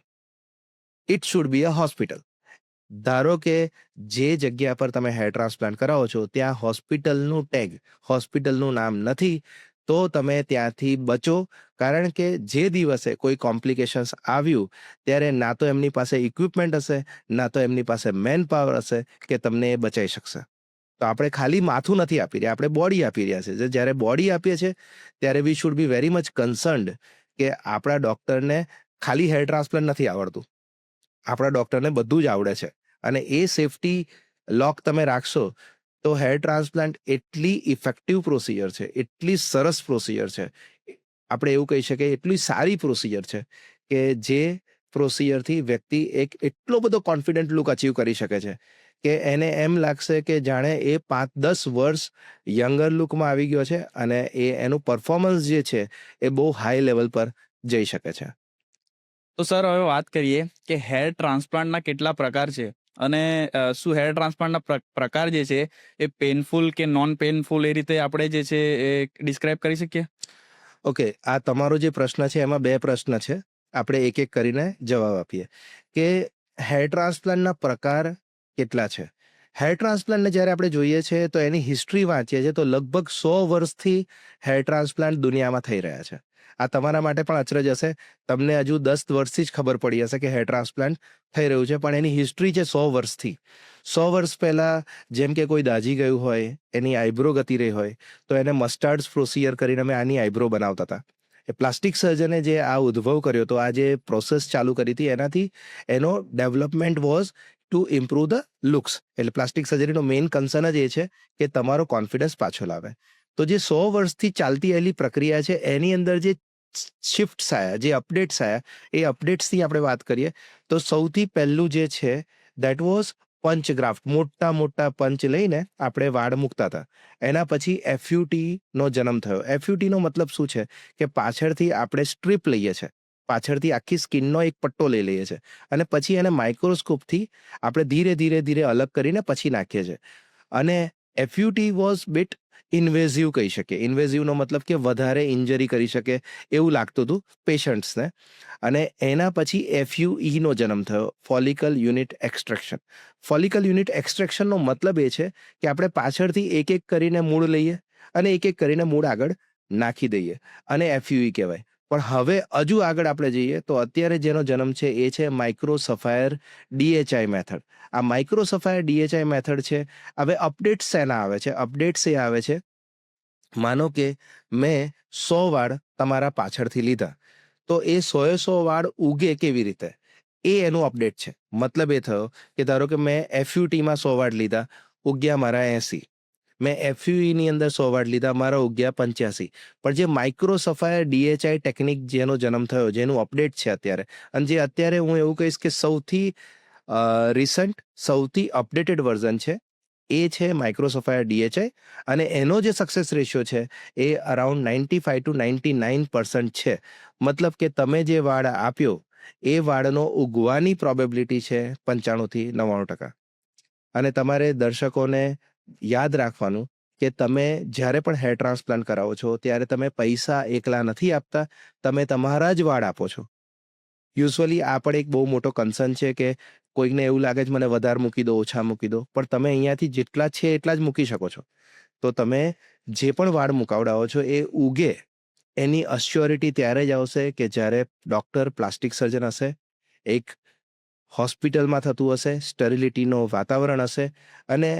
It should be a hospital. ધારો કે જે જગ્યા પર તમે હેર ટ્રાન્સપ્લાન્ટ કરાવો છો ત્યાં હોસ્પિટલનું ટેગ, હોસ્પિટલનું નામ નથી, તો તમે ત્યાંથી બચો. કારણ કે જે દિવસે કોઈ કોમ્પ્લિકેશન્સ આવ્યું ત્યારે ના તો એમની પાસે ઇક્વિપમેન્ટ હશે, ના તો એમની પાસે મેન પાવર હશે કે તમને એ બચાવી શકશે. તો આપણે ખાલી માથું નથી આપી રહ્યા, આપણે બોડી આપી રહ્યા છે. જ્યારે બોડી આપીએ છીએ ત્યારે we should be very much કન્સર્ન્ડ કે આપણા ડૉક્ટરને ખાલી હેર ટ્રાન્સપ્લાન્ટ નથી આવડતું, આપણા ડૉક્ટરને બધું જ આવડે છે. અને એ સેફટી લોક તમે રાખશો તો હેર ટ્રાન્સપ્લાન્ટ એટલી ઇફેક્ટિવ પ્રોસિજર છે, એટલી સરસ પ્રોસિજર છે, આપણે એવું કહી શકીએ એટલી સારી પ્રોસિજર છે કે જે પ્રોસિજરથી વ્યક્તિ એક એટલો બધો કોન્ફિડન્ટ લુક અચીવ કરી શકે છે કે એને એમ લાગશે કે જાણે એ 5-10 વર્ષ યંગર લુકમાં આવી ગયો છે, અને એનું પરફોર્મન્સ જે છે એ બહુ હાઈ લેવલ પર જઈ શકે છે. તો સર, હવે વાત કરીએ કે હેર ટ્રાન્સપ્લાન્ટના કેટલા પ્રકાર છે, અને શું હેર ટ્રાન્સપ્લાન્ટના પ્રકાર જે છે એ પેનફુલ કે નોન પેનફુલ એ રીતે આપણે જે છે એ ડિસ્ક્રાઇબ કરી શકીએ? ઓકે, આ તમારો જે પ્રશ્ન છે એમાં બે પ્રશ્ન છે. આપણે એક એક કરીને જવાબ આપીએ કે હેર ટ્રાન્સપ્લાન્ટના પ્રકાર કેટલા છે. હેર ટ્રાન્સપ્લાન્ટને જ્યારે આપણે જોઈએ છે તો એની હિસ્ટ્રી વાંચીએ છીએ તો લગભગ 100 વર્ષથી હેર ટ્રાન્સપ્લાન્ટ દુનિયામાં થઈ રહ્યા છે. આ તમારા માટે પણ અચરજ હશે. તમને હજુ 10 વર્ષથી જ ખબર પડી હશે કે હેર ટ્રાન્સપ્લાન્ટ થઈ રહ્યું છે, પણ એની હિસ્ટ્રી છે 100 વર્ષથી. 100 વર્ષ પહેલા જેમ કે કોઈ દાઝી ગયું હોય, એની આઈબ્રો ગતી રહી હોય, તો એને મસ્ટાર્ડ્સ પ્રોસિજર કરીને અમે આની આઈબ્રો બનાવતા હતા. એ પ્લાસ્ટિક સર્જને જે આ ઉદ્ભવ કર્યો તો, આ જે પ્રોસેસ ચાલુ કરી હતી, એનાથી એનો development was to improve the looks. એટલે પ્લાસ્ટિક સર્જરીનો મેઇન કન્સર્ન જ એ છે કે તમારો કોન્ફિડન્સ પાછો લાવે. તો જે 100 વર્ષથી ચાલતી આવેલી પ્રક્રિયા છે, એની અંદર જે શિફ્ટ્સ આવ્યા, જે અપડેટ્સ આવ્યા, એ અપડેટ્સની આપણે વાત કરીએ તો સૌથી પહેલું જે છે દેટ વોઝ પંચ ગ્રાફ્ટ. મોટા મોટા પંચ લઈને આપણે વાળ મૂકતા હતા. એના પછી એફયુટી નો જન્મ થયો. એફયુટી નો મતલબ શું છે કે પાછળથી આપણે સ્ટ્રીપ લઈએ છીએ, પાછળથી આખી સ્કિનનો એક પટ્ટો લઈ લઈએ છીએ અને પછી એને માઇક્રોસ્કોપથી આપણે ધીરે ધીરે ધીરે અલગ કરીને પછી નાખીએ છીએ. અને એફયુટી વોઝ બિટ ઇન્વેઝિવ કહી શકીએ. ઇન્વેઝિવનો મતલબ કે વધારે ઇન્જરી કરી શકે એવું લાગતું હતું પેશન્ટ્સને. અને એના પછી એફયુઈનો જન્મ થયો, follicle unit extraction. Follicle unit એક્સટ્રેક્શનનો મતલબ એ છે કે આપણે પાછળથી એક એક કરીને મૂળ લઈએ અને એક એક કરીને મૂળ આગળ નાખી દઈએ, અને એફયુઈ કહેવાય. પણ હવે હજુ આગળ આપણે જઈએ તો અત્યારે જેનો જન્મ છે એ છે માઇક્રોસફાયર ડીએચઆઈ મેથડ. આ માઇક્રોસફાયર ડીએચઆઈ મેથડ છે. હવે અપડેટ્સ એના આવે છે. અપડેટ્સ એ આવે છે, માનો કે મેં 100 વાળ તમારા પાછળથી લીધા, તો એ 100 વાળ ઉગે કેવી રીતે, એ એનું અપડેટ છે. મતલબ એ થયો કે ધારો કે મેં એફયુટીમાં 100 વાળ લીધા, ઉગ્યા મારા 80. મેં એફયુઈની અંદર 100 વાળ લીધા, મારા ઉગ્યા 85. પણ જે માઇક્રોસફાયર ડીએચઆઈ ટેકનિક જેનો જન્મ થયો, જેનું અપડેટ છે અત્યારે, અને જે અત્યારે હું એવું કહીશ કે સૌથી રિસન્ટ, સૌથી અપડેટેડ વર્ઝન છે, એ છે માઇક્રોસફાયર ડીએચઆઈ. અને એનો જે સક્સેસ રેશિયો છે એ અરાઉન્ડ 95 ટુ 99% છે. મતલબ કે તમે જે વાળ આપ્યો એ વાળનો ઉગવાની પ્રોબેબિલિટી છે 95 થી 99%. અને તમારે દર્શકોને યાદ રાખવાનું કે તમે જ્યારે પણ હેર ટ્રાન્સપ્લાન્ટ કરાવો છો ત્યારે તમે પૈસા એકલા નથી આપતા, તમે તમારા જ વાળ આપો છો. યુઝ્યુઅલી આ પણ એક બહુ મોટો કન્સર્ન છે કે કોઈકને એવું લાગે છે મને વધારે મૂકી દો, ઓછા મૂકી દો, પણ તમે અહીંયાથી જેટલા છે એટલા જ મૂકી શકો છો. તો તમે જે પણ વાળ મુકાવડાવો છો એ ઉગે એની અશ્યોરિટી ત્યારે જ આવશે કે જ્યારે ડૉક્ટર, પ્લાસ્ટિક સર્જન હશે, એક હોસ્પિટલમાં થતું હશે, સ્ટરિલિટીનો વાતાવરણ હશે, અને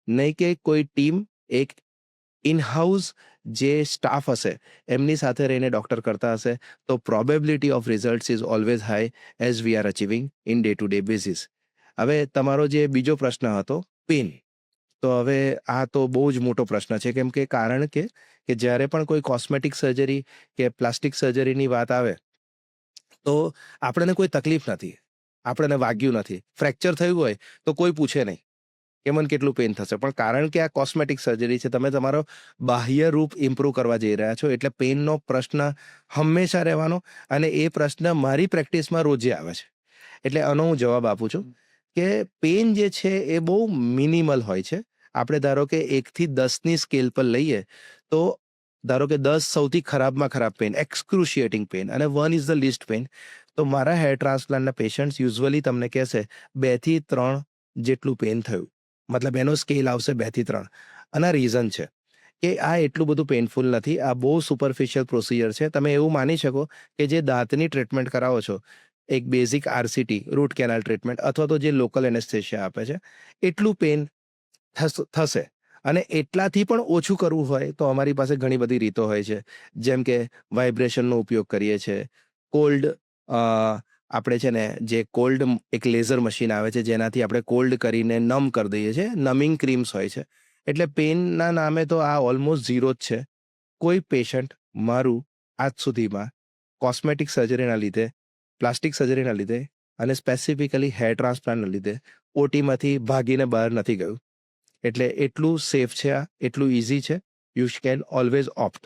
નહીં કે કોઈ ટીમ, એક ઇનહાઉસ જે સ્ટાફ હશે એમની સાથે રહીને ડૉક્ટર કરતા હશે, તો probability of results is always high as we are achieving in day to day basis. હવે તમારો જે બીજો પ્રશ્ન હતો પેન, તો હવે આ તો બહુ જ મોટો પ્રશ્ન છે. કેમ કે કારણ કે જ્યારે પણ કોઈ કોસ્મેટિક સર્જરી કે પ્લાસ્ટિક સર્જરીની વાત આવે તો આપણને કોઈ તકલીફ નથી, આપણને વાગ્યું નથી, ફ્રેક્ચર થયું હોય તો કોઈ પૂછે નહીં કે મને કેટલું પેન થશે. પણ કારણ કે આ કોસ્મેટિક સર્જરી છે, તમે તમારો બાહ્ય રૂપ ઇમ્પ્રૂવ કરવા જઈ રહ્યા છો, એટલે પેનનો પ્રશ્ન હંમેશા રહેવાનો. અને એ પ્રશ્ન મારી પ્રેક્ટિસમાં રોજે આવે છે. એટલે આનો હું જવાબ આપું છું કે પેન જે છે એ બહુ મિનિમલ હોય છે. આપણે ધારો કે 1 થી 10ની સ્કેલ પર લઈએ તો ધારો કે 10 સૌથી ખરાબમાં ખરાબ પેન, એક્સક્રુશિએટિંગ પેન, અને 1 ઇઝ ધ લીસ્ટ પેન. તો મારા હેર ટ્રાન્સપ્લાન્ટના પેશન્ટ્સ યુઝ્યુઅલી તમને કહેશે 2 થી 3 જેટલું પેન થયું. મતલબ એનો સ્કેલ આવશે 2 થી 3. અને રીઝન છે કે આ એટલું બધું પેઇનફુલ નથી, આ બહુ સુપરફિશિયલ પ્રોસિજર છે. તમે એવું માની શકો કે જે દાંતની ટ્રીટમેન્ટ કરાવો છો, એક basic RCT, root canal treatment, અથવા તો જે લોકલ એનેસ્થેશિયા આપે છે, એટલું પેન થશે. અને એટલાથી પણ ઓછું કરવું હોય તો અમારી પાસે ઘણી બધી રીતો હોય છે. જેમ કે વાઇબ્રેશનનો ઉપયોગ કરીએ છીએ, કોલ્ડ, આપણે છે ને જે કોલ્ડ એક લેઝર મશીન આવે છે જેનાથી આપણે કોલ્ડ કરીને નમ કરી દઈએ છીએ, નમિંગ ક્રીમ્સ હોય છે. એટલે પેનના નામે તો આ ઓલમોસ્ટ ઝીરો જ છે. કોઈ પેશન્ટ મારું આજ સુધીમાં કોસ્મેટિક સર્જરીના લીધે, પ્લાસ્ટિક સર્જરીના લીધે અને સ્પેસિફિકલી હેર ટ્રાન્સપ્લાન્ટના લીધે ઓટીમાંથી ભાગીને બહાર નથી ગયું. એટલે એટલું સેફ છે, આ એટલું ઇઝી છે. You can always opt.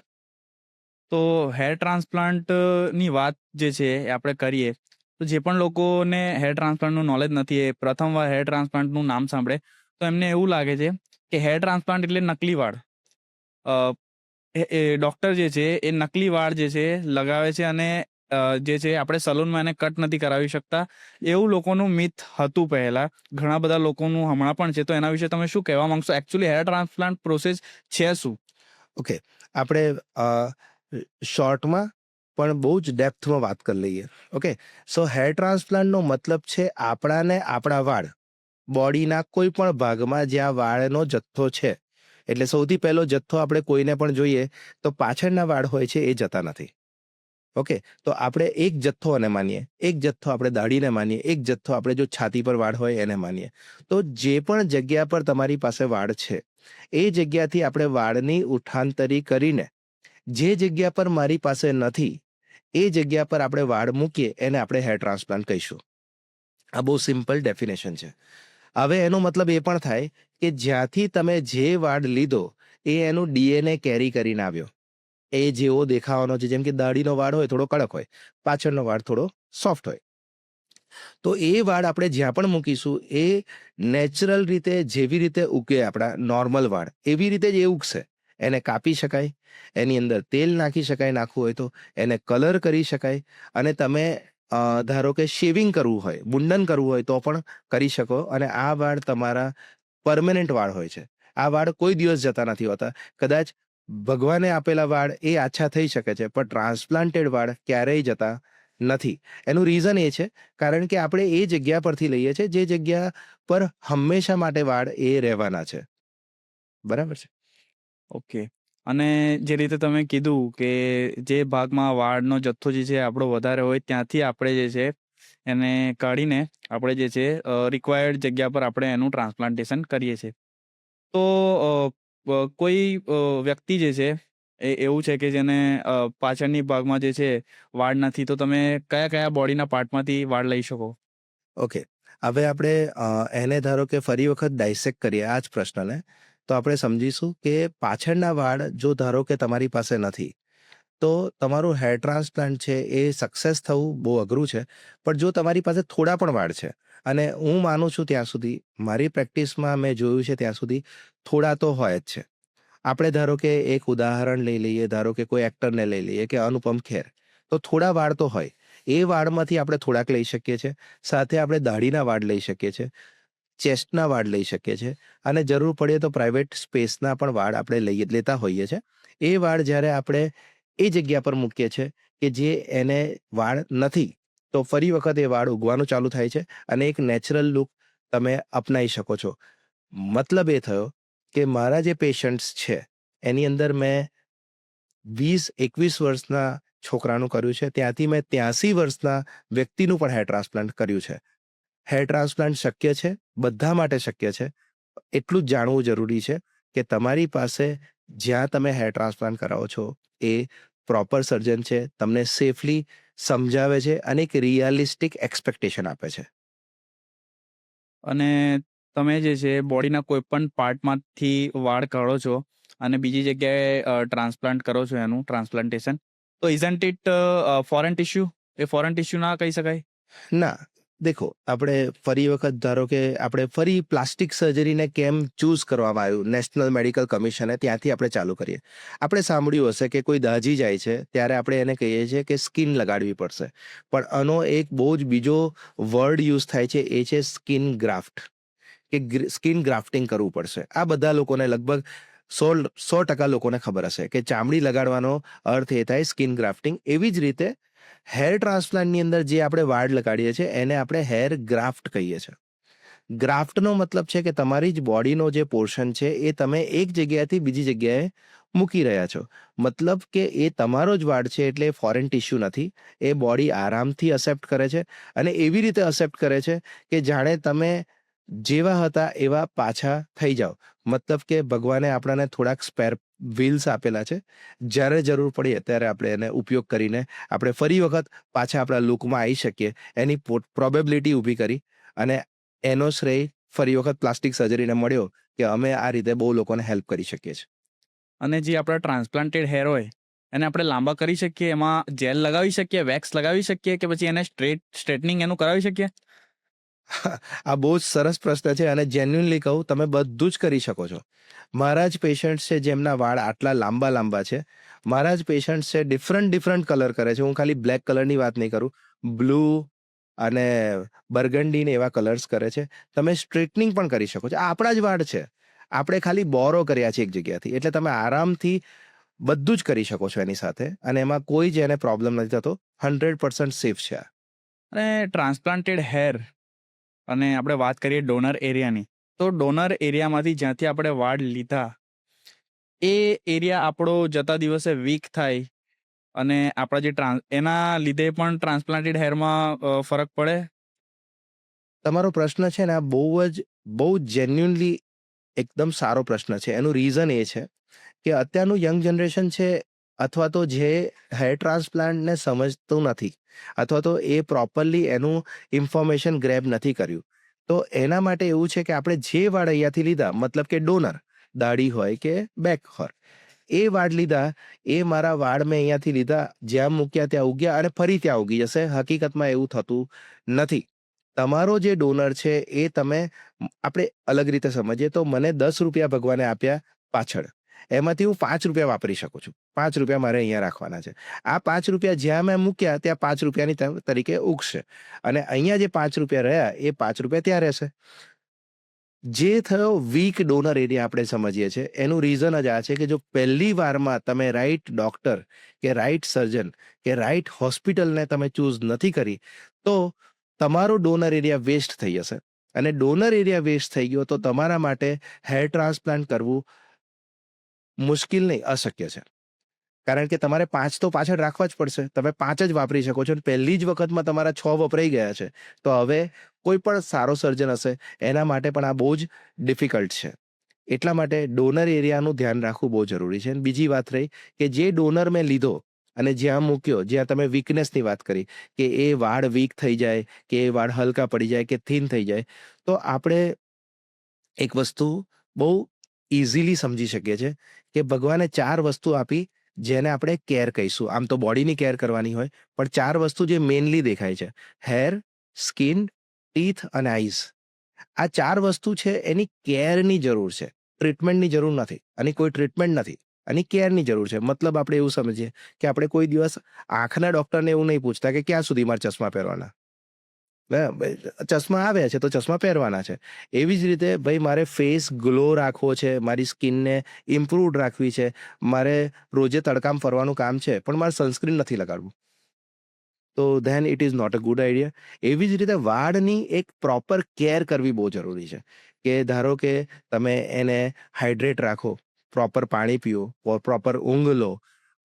તો હેર ટ્રાન્સપ્લાન્ટની વાત જે છે એ આપણે કરીએ તો જે પણ લોકોને હેર ટ્રાન્સપ્લાન્ટનું નોલેજ નથી, એ પ્રથમવાર હેર ટ્રાન્સપ્લાન્ટનું નામ સાંભળે તો એમને એવું લાગે છે કે હેર ટ્રાન્સપ્લાન્ટ એટલે નકલી વાળ. ડૉક્ટર જે છે એ નકલી વાળ જે છે લગાવે છે અને જે છે આપણે સલૂનમાં એને કટ નથી કરાવી શકતા, એવું લોકોનું મિથ હતું પહેલા. ઘણા બધા લોકોનું હમણાં પણ છે. તો એના વિશે તમે શું કહેવા માંગશો? એકચ્યુઅલી હેર ટ્રાન્સપ્લાન્ટ પ્રોસેસ છે શું? ઓકે, આપણે શોર્ટમાં પણ બહુ જ ડેપ્થમાં વાત કરી લઈએ. ઓકે, સો હેર ટ્રાન્સપ્લાન્ટનો મતલબ છે આપણાને આપણા વાળ બોડીના કોઈ પણ ભાગમાં જ્યાં વાળનો જથ્થો છે, એટલે સૌથી પહેલો જથ્થો આપણે કોઈને પણ જોઈએ તો પાછળના વાળ હોય છે એ જતા નથી. ઓકે, તો આપણે એક જથ્થો એને માનીએ, એક જથ્થો આપણે દાઢીને માનીએ, એક જથ્થો આપણે જો છાતી પર વાળ હોય એને માનીએ. તો જે પણ જગ્યા પર તમારી પાસે વાળ છે એ જગ્યાથી આપણે વાળની ઉઠાંતરી કરીને જે જગ્યા પર મારી પાસે નથી એ જગ્યા પર આપણે વાળ મૂકીએ એને આપણે હેર ટ્રાન્સપ્લાન્ટ કહીશું. આ બહુ સિમ્પલ ડેફિનેશન છે. હવે એનો મતલબ એ પણ થાય કે જ્યાંથી તમે જે વાળ લીધો એ એનું ડીએનએ કેરી કરીને આવ્યો, એ જેવો દેખાવાનો છે. જેમ કે દાઢીનો વાળ હોય થોડો કડક હોય, પાછળનો વાળ થોડો સોફ્ટ હોય. તો એ વાળ આપણે જ્યાં પણ મૂકીશું એ નેચરલ રીતે જેવી રીતે ઉગે આપણા નોર્મલ વાળ એવી રીતે જ એ ઉગશે. એને કાપી શકાય, એની અંદર તેલ નાખી શકાય, નાખવું હોય તો એને કલર કરી શકાય, અને તમે ધારો કે શેવિંગ કરવું હોય, મુંડન કરવું હોય તો પણ કરી શકો. અને આ વાળ તમારા પરમેનન્ટ વાળ હોય છે. આ વાળ કોઈ દિવસ જતા નથી હોતા. કદાચ ભગવાને આપેલા વાળ એ આછા થઈ શકે છે, પણ ટ્રાન્સપ્લાન્ટેડ વાળ ક્યારેય જતા નથી. એનું રીઝન એ છે કારણ કે આપણે એ જગ્યા પરથી લઈએ છીએ જે જગ્યા પર હંમેશા માટે વાળ એ રહેવાના છે. બરાબર છે. ઓકે. અને જે રીતે તમે કીધું કે જે ભાગમાં વાળનો જથ્થો જે છે આપણો વધારે હોય ત્યાંથી આપણે જે છે એને કાઢીને આપણે જે છે રિક્વાયર્ડ જગ્યા પર આપણે એનું ટ્રાન્સપ્લાન્ટેશન કરીએ છીએ. તો કોઈ વ્યક્તિ જે છે એ એવું છે કે જેને પાછળની ભાગમાં જે છે વાળ નથી, તો તમે કયા કયા બોડીના પાર્ટમાંથી વાળ લઈ શકો? ઓકે, હવે આપણે એને ધારો કે ફરી વખત ડાયસેક્ટ કરીએ આ જ પ્રશ્નને, તો આપણે સમજીશું કે પાછળના વાળ જો ધારો કે તમારી પાસે નથી તો તમારું હેર ટ્રાન્સપ્લાન્ટ છે એ સક્સેસ થવું બહુ અઘરું છે. પણ જો તમારી પાસે થોડા પણ વાળ છે, અને હું માનું છું ત્યાં સુધી, મારી પ્રેક્ટિસમાં મેં જોયું છે ત્યાં સુધી થોડા તો હોય જ છે. આપણે ધારો કે એક ઉદાહરણ લઈ લઈએ, ધારો કે કોઈ એક્ટરને લઈ લઈએ કે અનુપમ ખેર, તો થોડા વાળ તો હોય. એ વાળમાંથી આપણે થોડાક લઈ શકીએ છીએ. સાથે આપણે દાઢીના વાળ લઈ શકીએ છીએ, ચેસ્ટના વાળ લઈ શકીએ છીએ, અને જરૂર પડે તો પ્રાઇવેટ સ્પેસના પણ વાળ આપણે લેતા હોઈએ છીએ. એ વાળ જ્યારે આપણે એ જગ્યા પર મૂકીએ છીએ કે જે એને વાળ નથી, તો ફરી વખત એ વાળ ઉગવાનું ચાલુ થાય છે અને એક નેચરલ લુક તમે અપનાવી શકો છો. મતલબ એ થયો કે મારા જે પેશન્ટ્સ છે એની અંદર મેં 20-21 વર્ષના છોકરાનું કર્યું છે, ત્યાંથી મેં 83 વર્ષના વ્યક્તિનું પણ હેર ટ્રાન્સપ્લાન્ટ કર્યું છે. હેર ટ્રાન્સપ્લાન્ટ શક્ય છે, બધા માટે શક્ય છે. એટલું જ જાણવું જરૂરી છે કે તમારી પાસે જ્યાં તમે હેર ટ્રાન્સપ્લાન્ટ કરાવો છો એ પ્રોપર સર્જન છે, તમને સેફલી સમજાવે છે અને એક રિયાલિસ્ટિક એક્સપેક્ટેશન આપે છે. અને તમે જે છે બોડીના કોઈ પણ પાર્ટમાંથી વાળ કાઢો છો અને બીજી જગ્યાએ ટ્રાન્સપ્લાન્ટ કરો છો એનું ટ્રાન્સપ્લાન્ટેશન, તો isn't it foreign tissue? A foreign tissue ના કહી શકાય? ના, દેખો, આપણે ફરી વખત ધારો કે આપણે ફરી પ્લાસ્ટિક સર્જરીને કેમ ચૂઝ કરવામાં આવ્યું, નેશનલ મેડિકલ કમિશને, ત્યાંથી આપણે ચાલુ કરીએ. આપણે સાંભળ્યું હશે કે કોઈ દાઝી જાય છે ત્યારે આપણે એને કહીએ છીએ કે સ્કિન લગાડવી પડશે, પણ આનો એક બહુ જ બીજો વર્ડ યુઝ થાય છે, એ છે સ્કિન ગ્રાફ્ટ, કે સ્કિન ગ્રાફ્ટિંગ કરવું પડશે. આ બધા લોકોને લગભગ 100% લોકોને ખબર હશે કે ચામડી લગાડવાનો અર્થ એ થાય સ્કિન ગ્રાફ્ટિંગ. એવી જ રીતે હેર ટ્રાન્સપ્લાન્ટની અંદર જે આપણે વાળ લગાડીએ છીએ એને આપણે હેર ગ્રાફ્ટ કહીએ છીએ. ગ્રાફ્ટનો મતલબ છે કે તમારી જ બોડીનો જે પોર્શન છે એ તમે એક જગ્યાએથી બીજી જગ્યાએ મૂકી રહ્યા છો. મતલબ કે એ તમારો જ વાળ છે, એટલે ફોરેન ટિશ્યુ નથી. એ બોડી આરામથી અસેપ્ટ કરે છે, અને એવી રીતે અસેપ્ટ કરે છે કે જાણે તમે જેવા હતા એવા પાછા થઈ જાઓ. મતલબ કે ભગવાને આપણને થોડાક સ્પેર વ્હીલ્સ આપેલા છે, જ્યારે જરૂર પડે ત્યારે આપણે એને ઉપયોગ કરીને આપણે ફરી વખત પાછા આપણા લુકમાં આવી શકીએ, એની પ્રોબેબિલિટી ઊભી કરી. અને એનો શ્રેય ફરી વખત પ્લાસ્ટિક સર્જરીને મળ્યો કે અમે આ રીતે બહુ લોકોને હેલ્પ કરી શકીએ છીએ. અને જે આપણા ટ્રાન્સપ્લાન્ટેડ હેર હોય એને આપણે લાંબા કરી શકીએ, એમાં જેલ લગાવી શકીએ, વેક્સ લગાવી શકીએ, કે પછી એને સ્ટ્રેટનિંગ એનું કરાવી શકીએ? આ બહુ જ સરસ પ્રશ્ન છે અને જેન્યુઅનલી કહું, તમે બધું જ કરી શકો છો. મારા જ પેશન્ટ છે જેમના વાળ આટલા લાંબા લાંબા છે. મારા જ પેશન્ટ છે ડિફરન્ટ કલર કરે છે. હું ખાલી બ્લેક કલરની વાત નહીં કરું, બ્લુ અને બર્ગન્ડી ને એવા કલર્સ કરે છે. તમે સ્ટ્રેટનિંગ પણ કરી શકો છો. આ આપણા જ વાળ છે. આપણે ખાલી બોરો કર્યા છે એક જગ્યાથી. એટલે તમે આરામથી બધું જ કરી શકો છો એની સાથે, અને એમાં કોઈ જ એને પ્રોબ્લેમ નથી થતો. 100% સેફ છે આ. અને ટ્રાન્સપ્લાન્ટેડ હેર અને આપણે વાત કરીએ ડોનર એરિયાની, તો ડોનર એરિયામાંથી જ્યાંથી આપણે વાળ લીધા એ એરિયા આપણો જતા દિવસે વીક થાય અને આપણા જે એના લીધે પણ ટ્રાન્સપ્લાન્ટેડ હેરમાં ફરક પડે. તમારો પ્રશ્ન છે ને, આ બહુ જ જેન્યુઅનલી એકદમ સારો પ્રશ્ન છે. એનું રીઝન એ છે કે અત્યારનું યંગ જનરેશન છે, અથવા તો જે હેર ટ્રાન્સપ્લાન્ટને સમજતું નથી, અથવા તો એ પ્રોપરલી એનું ઇન્ફોર્મેશન ગ્રેબ નથી કર્યું. તો એના માટે એવું છે કે આપણે જે વાળ અહીંયાથી લીધા, મતલબ કે ડોનર, દાઢી હોય કે બેક હોય, એ વાળ લીધા, એ મારા વાળ મેં અહીંયાથી લીધા, જ્યાં મૂક્યા ત્યાં ઉગ્યા અને ફરી ત્યાં ઉગી જશે. હકીકતમાં એવું થતું નથી. તમારો જે ડોનર છે એ આપણે અલગ રીતે સમજીએ તો, મને 10 રૂપિયા ભગવાને આપ્યા પાછળ, એમાંથી હું 5 રૂપિયા વાપરી શકું છું. 5 રૂપિયા મારે અહીંયા રાખવાના છે. આ 5 રૂપિયા જ્યાં મેં મૂક્યા ત્યાં 5 રૂપિયાની તરીકે ઉગશે, અને અહીંયા જે 5 રૂપિયા રહ્યા એ 5 રૂપિયા ત્યાં રહેશે. જે થયો વીક ડોનર એરિયા આપણે સમજીએ છીએ, એનું રીઝન જ આ છે કે જો પહેલી વારમાં તમે રાઈટ ડોક્ટર કે રાઈટ સર્જન કે રાઈટ હોસ્પિટલને તમે ચૂઝ નથી કરી, તો તમારો ડોનર એરિયા વેસ્ટ થઈ જશે. અને ડોનર એરિયા વેસ્ટ થઈ ગયો તો તમારા માટે હેર ટ્રાન્સપ્લાન્ટ કરવું મુશ્કેલ નહીં, અશક્ય છે. કારણ કે તમારે 5 તો પાછળ રાખવા જ પડશે. તમે 5 જ વાપરી શકો છો. પહેલી જ વખતમાં તમારા 6 વપરાઈ ગયા છે, તો હવે કોઈ પણ સારો સર્જન હશે એના માટે પણ આ બહુ જ ડિફિકલ્ટ છે. એટલા માટે ડોનર એરિયાનું ધ્યાન રાખવું બહુ જરૂરી છે. અને બીજી વાત રહી કે જે ડોનર મેં લીધો અને જ્યાં મૂક્યો, જ્યાં તમે વીકનેસની વાત કરી કે એ વાળ વીક થઈ જાય, કે એ વાળ હલકા પડી જાય, કે થીન થઈ જાય, તો આપણે એક વસ્તુ બહુ ઇઝીલી સમજી શકીએ છીએ કે ભગવાને 4 વસ્તુ આપી જેને આપણે કેર કહીશું. આમ તો બોડીની કેર કરવાની હોય, પણ 4 વસ્તુ જે મેઇનલી દેખાય છે: હેર, સ્કિન, ટીથ અને આઈઝ. આ 4 વસ્તુ છે, એની કેરની જરૂર છે, ટ્રીટમેન્ટની જરૂર નથી. અને કોઈ ટ્રીટમેન્ટ નથી, અને કેરની જરૂર છે. મતલબ આપણે એવું સમજીએ કે આપણે કોઈ દિવસ આંખના ડોક્ટરને એવું નહીં પૂછતા કે ક્યાં સુધી મારે ચશ્મા પહેરવાના. ચશ્મા આવ્યા છે તો ચશ્મા પહેરવાના છે. એવી જ રીતે ભાઈ, મારે ફેસ ગ્લો રાખવો છે, મારી સ્કિનને ઇમ્પ્રુવડ રાખવી છે, મારે રોજે તડકામાં ફરવાનું કામ છે, પણ મારે સનસ્ક્રીન નથી લગાડવું, તો then it is not a good idea. એવી જ રીતે વાળની એક પ્રોપર કેર કરવી બહુ જરૂરી છે. કે ધારો કે તમે એને હાઇડ્રેટ રાખો, પ્રોપર પાણી પીઓ, પ્રોપર ઊંઘ લો,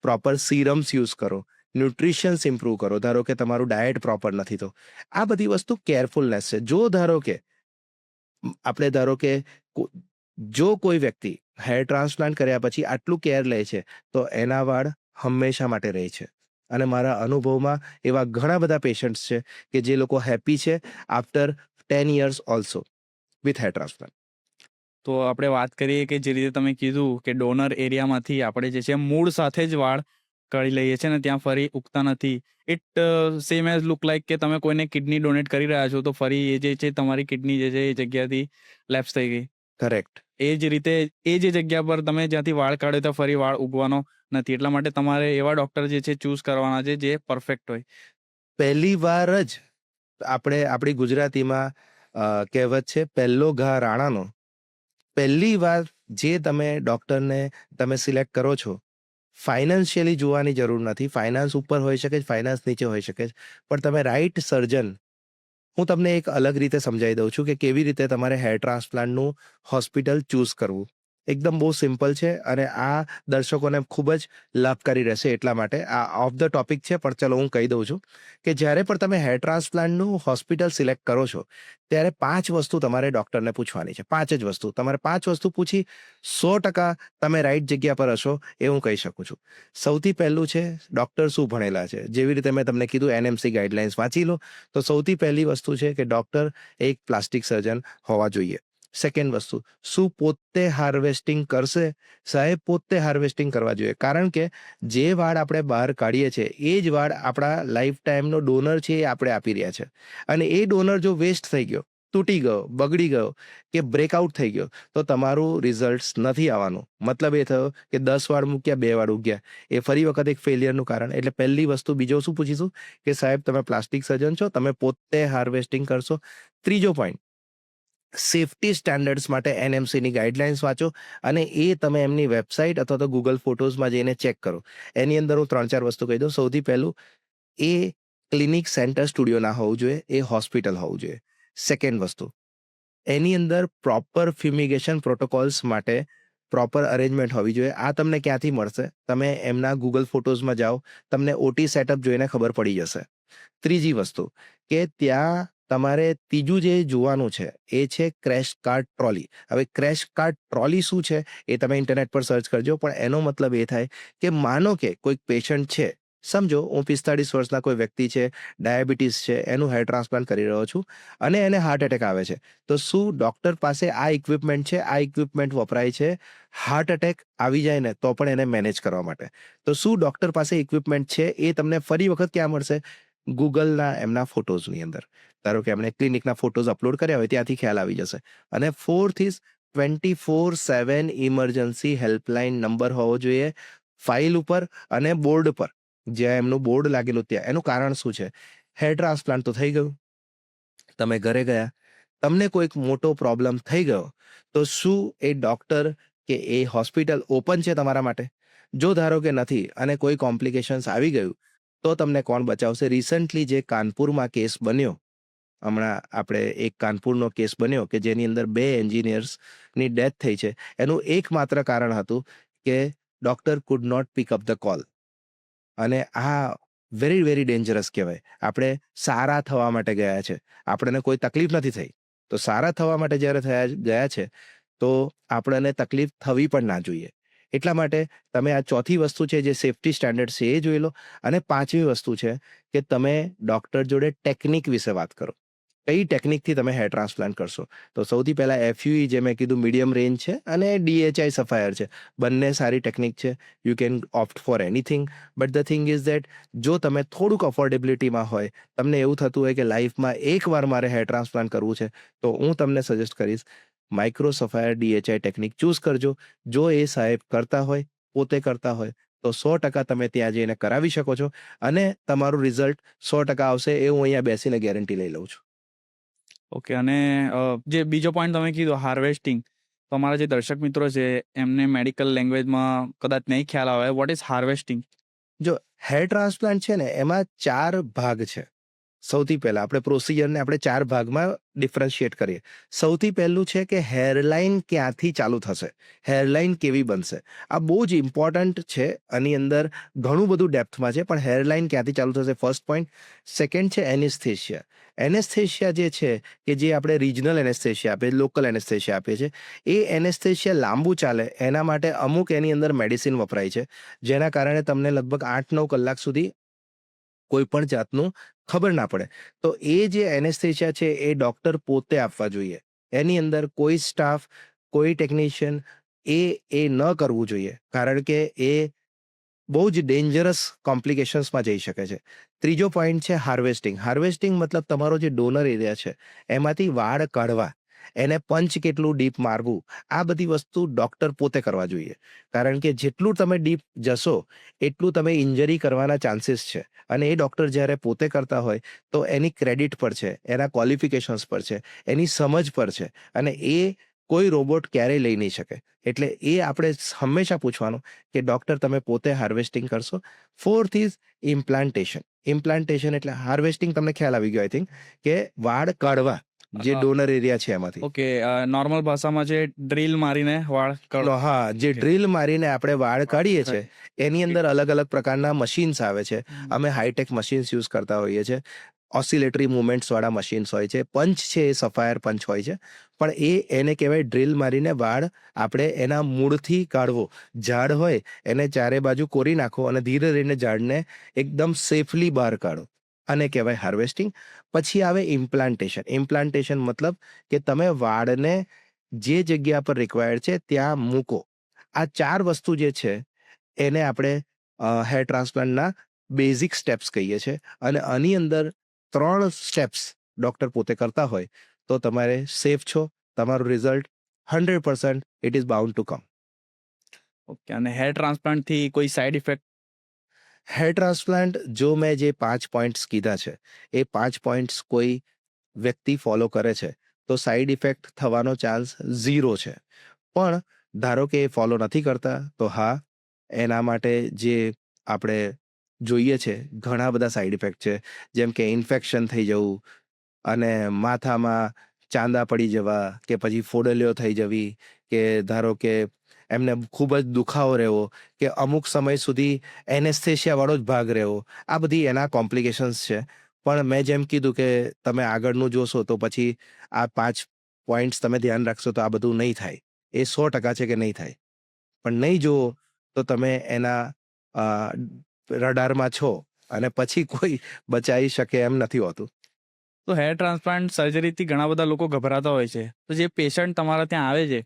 પ્રોપર સિરમ્સ યુઝ કરો, ન્યુટ્રિશન્સ ઇમ્પ્રૂવ કરો. ધારો કે તમારું ડાયટ પ્રોપર નથી, તો આ બધી વસ્તુ કેરફુલનેસ છે. ધારો કે જો કોઈ વ્યક્તિ હેર ટ્રાન્સપ્લાન્ટ કર્યા પછી આટલું કેર લે છે, તો એના વાળ હંમેશા માટે રહે છે. અને મારા અનુભવમાં એવા ઘણા બધા પેશન્ટ્સ છે કે જે લોકો હેપી છે after 10 years also with hair transplant. તો આપણે વાત કરીએ કે જે રીતે તમે કીધું કે ડોનર એરિયામાંથી આપણે જે છે મૂળ સાથે જ વાળ કાઢી લઈએ છીએ ને ત્યાં ફરી ઉગતા નથી. It same as look like કે તમે કોઈને કિડની ડોનેટ કરી રહ્યા છો તો ફરી એ જે છે તમારી કિડની જે છે એ જગ્યાથી લેપ્સ થઈ ગઈ. કરેક્ટ. એ જ રીતે એ જે જગ્યા પર તમે જ્યાંથી વાળ કાઢ્યો ત્યાં ફરી વાળ ઉગવાનો નથી. એટલા માટે તમારે એવા ડોક્ટર જે છે ચૂઝ કરવાના છે જે પરફેક્ટ હોય. પહેલી વાર જ આપણી ગુજરાતીમાં કહેવત છે, પહેલો ઘા રાણાનો. પહેલી વાર જે તમે ડોક્ટરને તમે સિલેક્ટ કરો છો, ફાઇનાન્શિયલી જોવાની જરૂર નથી. ફાઇનાન્સ ઉપર હોઈ શકે, ફાઇનાન્સ નીચે હોઈ શકે, પણ તમે રાઈટ સર્જન. હું તમને એક અલગ રીતે સમજાવી દઉં છું કે કેવી રીતે તમારે હેર ટ્રાન્સપ્લાન્ટનું હોસ્પિટલ ચૂઝ કરવું. એકદમ બહુ સિમ્પલ છે, અને આ દર્શકોને ખૂબ જ લાભકારી રહેશે. એટલા માટે આ ઓફ ધ ટોપિક છે, પણ ચલો હું કહી દઉં છું કે જ્યારે પણ તમે હેર ટ્રાન્સપ્લાન્ટનું હોસ્પિટલ સિલેક્ટ કરો છો, ત્યારે 5 વસ્તુ તમારે ડૉક્ટરને પૂછવાની છે. 5 જ વસ્તુ. તમારે 5 વસ્તુ પૂછી 100% તમે રાઈટ જગ્યા પર હશો એ હું કહી શકું છું. સૌથી પહેલું છે, ડૉક્ટર શું ભણેલા છે. જેવી રીતે મેં તમને કીધું, NMC ગાઈડલાઇન્સ વાંચી લો. તો સૌથી પહેલી વસ્તુ છે કે ડૉક્ટર એક પ્લાસ્ટિક સર્જન હોવા જોઈએ. સેકન્ડ વસ્તુ, શું પોતે હાર્વેસ્ટિંગ કરશે? સાહેબ પોતે હાર્વેસ્ટિંગ કરવા જોઈએ. કારણ કે જે વાળ આપણે બહાર કાઢીએ છીએ એ જ વાળ આપણા લાઈફ ટાઈમનો ડોનર છે, એ આપણે આપી રહ્યા છે. અને એ ડોનર જો વેસ્ટ થઈ ગયો તૂટી ગયો, બગડી ગયો કે બ્રેકઆઉટ થઈ ગયો તો તમારું રિઝલ્ટ નથી આવવાનું. મતલબ એ થયો કે 10 વાળ મૂક્યા 2 વાળ ઉગ્યા. એ ફરી વખત એક ફેલિયરનું કારણ. એટલે પહેલી વસ્તુ બીજો શું પૂછીશું કે સાહેબ તમે પ્લાસ્ટિક સર્જન છો, તમે પોતે હાર્વેસ્ટિંગ કરશો. ત્રીજો પોઈન્ટ, સેફટી સ્ટેન્ડર્ડ્સ માટે એનએમસીની ગાઈડલાઇન્સ વાંચો અને એ તમે એમની વેબસાઇટ અથવા તો ગૂગલ ફોટોઝમાં જઈને ચેક કરો. એની અંદર હું 3-4 વસ્તુ કહી દઉં. સૌથી પહેલું, એ ક્લિનિક, સેન્ટર, સ્ટુડિયો ના હોવું જોઈએ, એ હોસ્પિટલ હોવું જોઈએ. સેકન્ડ વસ્તુ, એની અંદર પ્રોપર ફ્યુમિગેશન પ્રોટોકોલ્સ માટે પ્રોપર અરેન્જમેન્ટ હોવી જોઈએ. આ તમને ક્યાંથી મળશે? તમે એમના ગૂગલ ફોટોઝમાં જાઓ, તમને ઓટી સેટઅપ જોઈને ખબર પડી જશે. ત્રીજી વસ્તુ કે ત્યાં તમારે ત્રીજું જે જોવાનું છે એ છે ક્રેશ કાર્ટ ટ્રોલી. હવે ક્રેશ કાર્ટ ટ્રોલી શું છે એ તમે ઇન્ટરનેટ પર સર્ચ કરજો, પણ એનો મતલબ એ થાય કે માનો કે કોઈક પેશન્ટ છે, સમજો હું 45 વર્ષના કોઈ વ્યક્તિ છે, ડાયાબિટીસ છે, એનું હેર ટ્રાન્સપ્લાન્ટ કરી રહ્યો છું અને એને હાર્ટ એટેક આવે છે, તો શું ડૉક્ટર પાસે આ ઇક્વિપમેન્ટ છે? આ ઇક્વિપમેન્ટ વપરાય છે હાર્ટ એટેક આવી જાય ને તો પણ એને મેનેજ કરવા માટે. તો શું ડૉક્ટર પાસે ઇક્વિપમેન્ટ છે? એ તમને ફરી વખત ક્યાં મળશે? ગૂગલના એમના ફોટોઝની અંદર. ધારો કે એમણે ક્લિનિકના ફોટોઝ અપલોડ કર્યા હોય ત્યાંથી ખ્યાલ આવી જશે. અને fourth is 24/7 emergency helpline number હોવો જોઈએ ફાઇલ ઉપર અને બોર્ડ પર. જ્યાં એમનું બોર્ડ લાગેલું ત્યાં. એનું કારણ શું છે? હેર ટ્રાન્સપ્લાન્ટ તો થઈ ગયું, તમે ઘરે ગયા, તમને કોઈક મોટો પ્રોબ્લેમ થઈ ગયો, તો શું એ ડૉક્ટર કે એ હોસ્પિટલ ઓપન છે તમારા માટે? જો ધારો કે નથી અને કોઈ કોમ્પ્લિકેશન્સ આવી ગયું તો તમને કોણ બચાવશે? રિસન્ટલી જે કાનપુરમાં કેસ બન્યો, હમણાં આપણે એક કાનપુરનો કેસ બન્યો કે જેની અંદર 2 એન્જિનિયર્સની ડેથ થઈ છે. એનું એકમાત્ર કારણ હતું કે doctor could not pick up the call. અને આ વેરી વેરી ડેન્જરસ કહેવાય. આપણે સારા થવા માટે ગયા છે, આપણને કોઈ તકલીફ નથી થઈ, તો સારા થવા માટે જ્યારે ગયા છે તો આપણને તકલીફ થવી પણ ના જોઈએ. એટલા માટે તમે આ ચોથી વસ્તુ છે જે સેફટી સ્ટેન્ડર્ડ છે એ જોઈ લો. અને પાંચમી વસ્તુ છે કે તમે ડૉક્ટર જોડે ટેકનિક વિશે વાત કરો. કઈ ટેકનિકથી તમે હેર ટ્રાન્સપ્લાન્ટ કરશો? તો સૌથી પહેલાં એફયુઈ, જે મેં કીધું, મીડિયમ રેન્જ છે, અને ડીએચઆઈ સફાયર છે. બંને સારી ટેકનિક છે. You can opt for anything. But the thing is that જો તમે થોડુંક અફોર્ડેબિલિટીમાં હોય, તમને એવું થતું હોય કે લાઈફમાં એકવાર મારે હેર ટ્રાન્સપ્લાન્ટ કરવું છે, તો હું તમને સજેસ્ટ કરીશ માઇક્રો સફાયર ડીએચઆઈ ટેકનિક ચૂઝ કરજો. જો એ સાહેબ કરતા હોય, પોતે કરતા હોય, તો 100% તમે ત્યાં જઈને કરાવી શકો છો અને તમારું રિઝલ્ટ 100% આવશે, એ હું અહીંયા બેસીને ગેરંટી લઈ લઉં છું. ઓકે. અને જે બીજો પોઈન્ટ તમે કીધો હાર્વેસ્ટિંગ, તો અમારા જે દર્શક મિત્રો છે એમને મેડિકલ લેંગ્વેજમાં કદાચ નહીં ખ્યાલ આવે, વોટ ઇઝ હાર્વેસ્ટિંગ? જો હેર ટ્રાન્સપ્લાન્ટ છે ને, એમાં 4 ભાગ છે. સૌથી પહેલા આપણે પ્રોસિજરને આપણે 4 ભાગમાં ડિફરન્શિએટ કરીએ. સૌથી પહેલું છે કે હેરલાઇન ક્યાંથી ચાલુ થશે, હેરલાઇન કેવી બનશે. આ બહુ જ ઇમ્પોર્ટન્ટ છે. આની અંદર ઘણું બધું ડેપ્થમાં છે, પણ હેરલાઇન ક્યાંથી ચાલુ થશે, ફર્સ્ટ પોઈન્ટ. સેકન્ડ છે એનેસ્થેશિયા. એનેસ્થેશિયા જે છે કે જે આપણે રિજનલ એનેસ્થેશિયા આપીએ, લોકલ એનેસ્થેશિયા આપીએ છીએ, એ એનેસ્થેશિયા લાંબુ ચાલે એના માટે અમુક એની અંદર મેડિસિન વપરાય છે, જેના કારણે તમને લગભગ 8-9 કલાક સુધી કોઈ પણ જાતનું ખબર ના પડે. તો એ જે એનેસ્થેશિયા છે એ ડૉક્ટર પોતે આપવા જોઈએ. એની અંદર કોઈ સ્ટાફ, કોઈ ટેકનિશિયન એ ન કરવું જોઈએ, કારણ કે એ બહુ જ ડેન્જરસ કોમ્પ્લિકેશન્સમાં જઈ શકે છે. ત્રીજો પોઈન્ટ છે હાર્વેસ્ટિંગ. હાર્વેસ્ટિંગ મતલબ તમારો જે ડોનર એરિયા છે એમાંથી વાળ કાઢવા, એને પંચ કેટલું ડીપ મારવું, આ બધી વસ્તુ ડૉક્ટર પોતે કરવા જોઈએ. કારણ કે જેટલું તમે ડીપ જશો એટલું તમે ઇન્જરી કરવાના ચાન્સીસ છે. અને એ ડૉક્ટર જ્યારે પોતે કરતા હોય તો એની ક્રેડિટ પર છે, એના ક્વોલિફિકેશન્સ પર છે, એની સમજ પર છે, અને એ કોઈ રોબોટ ક્યારેય લઈ નહીં શકે. એટલે એ આપણે હંમેશા પૂછવાનું કે ડૉક્ટર તમે પોતે હાર્વેસ્ટિંગ કરશો. Fourth is implantation. ઇમ્પ્લાન્ટેશન એટલે હાર્વેસ્ટિંગ તમને ખ્યાલ આવી ગયો આઈ થિંક, કે વાળ કાઢવા જે ડોનર એરિયા છે એમાંથી. ઓકે. નોર્મલ ભાષામાં જે ડ્રીલ મારીને વાળ હા, જે ડ્રીલ મારીને આપણે વાળ કાઢીએ છીએ એની અંદર અલગ અલગ પ્રકારના મશીન્સ આવે છે. અમે હાઈટેક મશીન્સ યુઝ કરતા હોઈએ છીએ. ઓસિલેટરી મુવમેન્ટ્સ વાળા મશીન્સ હોય છે. પંચ છે એ સફાયર પંચ હોય છે, પણ એને કહેવાય ડ્રીલ મારીને વાળ આપણે એના મૂળથી કાઢવો. ઝાડ હોય એને ચારે બાજુ કોરી નાખો અને ધીરે ધીરે ઝાડને એકદમ સેફલી બહાર કાઢો, અને કહેવાય હાર્વેસ્ટિંગ. પછી આવે ઇમ્પ્લાન્ટેશન. ઇમ્પ્લાન્ટેશન મતલબ કે તમે વાળને જે જગ્યા પર રિક્વાયર્ડ છે ત્યાં મૂકો. આ 4 વસ્તુ જે છે એને આપણે હેર ટ્રાન્સપ્લાન્ટના બેઝિક સ્ટેપ્સ કહીએ છીએ. અને આની અંદર 3 સ્ટેપ્સ ડૉક્ટર પોતે કરતા હોય તો તમારે સેફ છો. તમારું result 100% it is bound to come. Okay. અને હેર ટ્રાન્સપ્લાન્ટથી કોઈ સાઇડ ઇફેક્ટ? હેર ટ્રાન્સપ્લાન્ટ, જો મેં જે 5 પોઈન્ટ્સ કીધા છે, એ 5 પોઈન્ટ્સ કોઈ વ્યક્તિ ફોલો કરે છે, તો સાઈડ ઇફેક્ટ થવાનો ચાન્સ 0 છે. પણ ધારો કે એ ફોલો નથી કરતા, તો હા, એના માટે જે આપણે જોઈએ છે, ઘણા બધા સાઈડ ઇફેક્ટ છે. જેમ કે ઇન્ફેક્શન થઈ જવું, અને માથામાં ચાંદા પડી જવા, કે પછી ફોડલીઓ થઈ જવી, કે ધારો કે એમને ખૂબ જ દુખાવો રહેવો, કે અમુક સમય સુધી એનેસ્થેશિયાવાળો જ ભાગ રહેવો. આ બધી એના કોમ્પ્લિકેશન્સ છે. પણ મેં જેમ કીધું કે તમે આગળનું જોશો તો પછી આ 5 પોઈન્ટ્સ તમે ધ્યાન રાખશો તો આ બધું નહીં થાય. એ 100% છે કે નહીં થાય. પણ નહીં જુઓ તો તમે એના અ, રડારમાં છો, અને પછી કોઈ બચાવી શકે એમ નથી હોતું. તો હેર ટ્રાન્સપ્લાન્ટ સર્જરીથી ઘણા બધા લોકો ગભરાતા હોય છે. તો જે પેશન્ટ તમારા ત્યાં આવે છે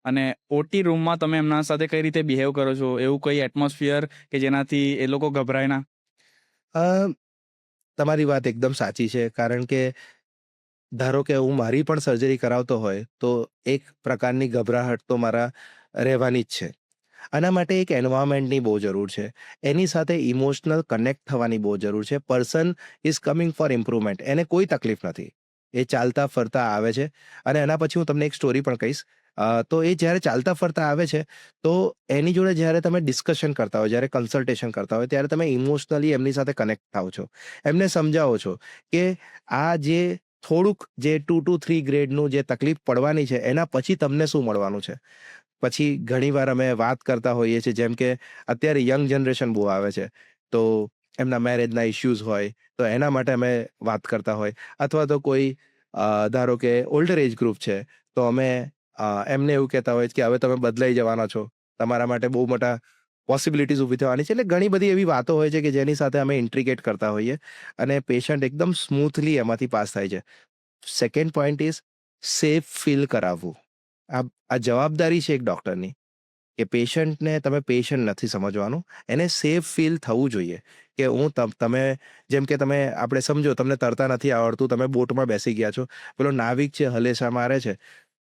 અને ઓટી રૂમમાં તમે એમના સાથે કઈ રીતે બિહેવ કરો છો? એવું કોઈ એટમોસ્ફિયર કે જેનાથી એ લોકો ગભરાય ના? અ, તમારી વાત એકદમ સાચી છે, કારણ કે ધારો કે હું મારી પણ સર્જરી કરાવતો હોય તો એક પ્રકારની ગભરાહટ તો મારા રહેવાની જ છે. આના માટે એક એન્વાયરમેન્ટની બહુ જરૂર છે. એની સાથે ઇમોશનલ કનેક્ટ થવાની બહુ જરૂર છે. Person is coming for improvement. એને કોઈ તકલીફ નથી. એ ચાલતા ફરતા આવે છે. અને એના પછી હું તમને એક સ્ટોરી પણ કહીશ. તો એ જ્યારે ચાલતા ફરતા આવે છે, તો એની જોડે જ્યારે તમે ડિસ્કશન કરતા હોય, જ્યારે કન્સલ્ટેશન કરતા હોય, ત્યારે તમે ઇમોશનલી એમની સાથે કનેક્ટ થાઓ છો. એમને સમજાવો છો કે આ જે થોડુંક જે 2 to 3 ગ્રેડનું જે તકલીફ પડવાની છે, એના પછી તમને શું મળવાનું છે. પછી ઘણીવાર અમે વાત કરતા હોઈએ છીએ, જેમ કે અત્યારે યંગ જનરેશન બહુ આવે છે, તો એમના મેરેજના ઇશ્યુઝ હોય, તો એના માટે અમે વાત કરતા હોય, અથવા તો કોઈ ધારો કે ઓલ્ડર એજ ગ્રુપ છે, તો અમે એમને એવું કહેતા હોય કે હવે તમે બદલાઈ જવાના છો, તમારા માટે બહુ મોટા પોસિબિલિટીઝ ઊભી થવાની છે. એટલે ઘણી બધી એવી વાતો હોય છે કે જેની સાથે અમે ઇન્ટ્રિગેટ કરતા હોઈએ, અને પેશન્ટ એકદમ સ્મૂથલી એમાંથી પાસ થાય છે. Second point is safe feel કરાવવું. આ આ જવાબદારી છે એક ડૉક્ટરની, કે પેશન્ટને તમે પેશન્ટ નથી સમજવાનું, એને સેફ ફીલ થવું જોઈએ કે તમે જેમ કે તમે આપણે સમજો તમને તરતા નથી આવડતું, તમે બોટમાં બેસી ગયા છો, પેલો નાવિક છે હલેસા મારે છે,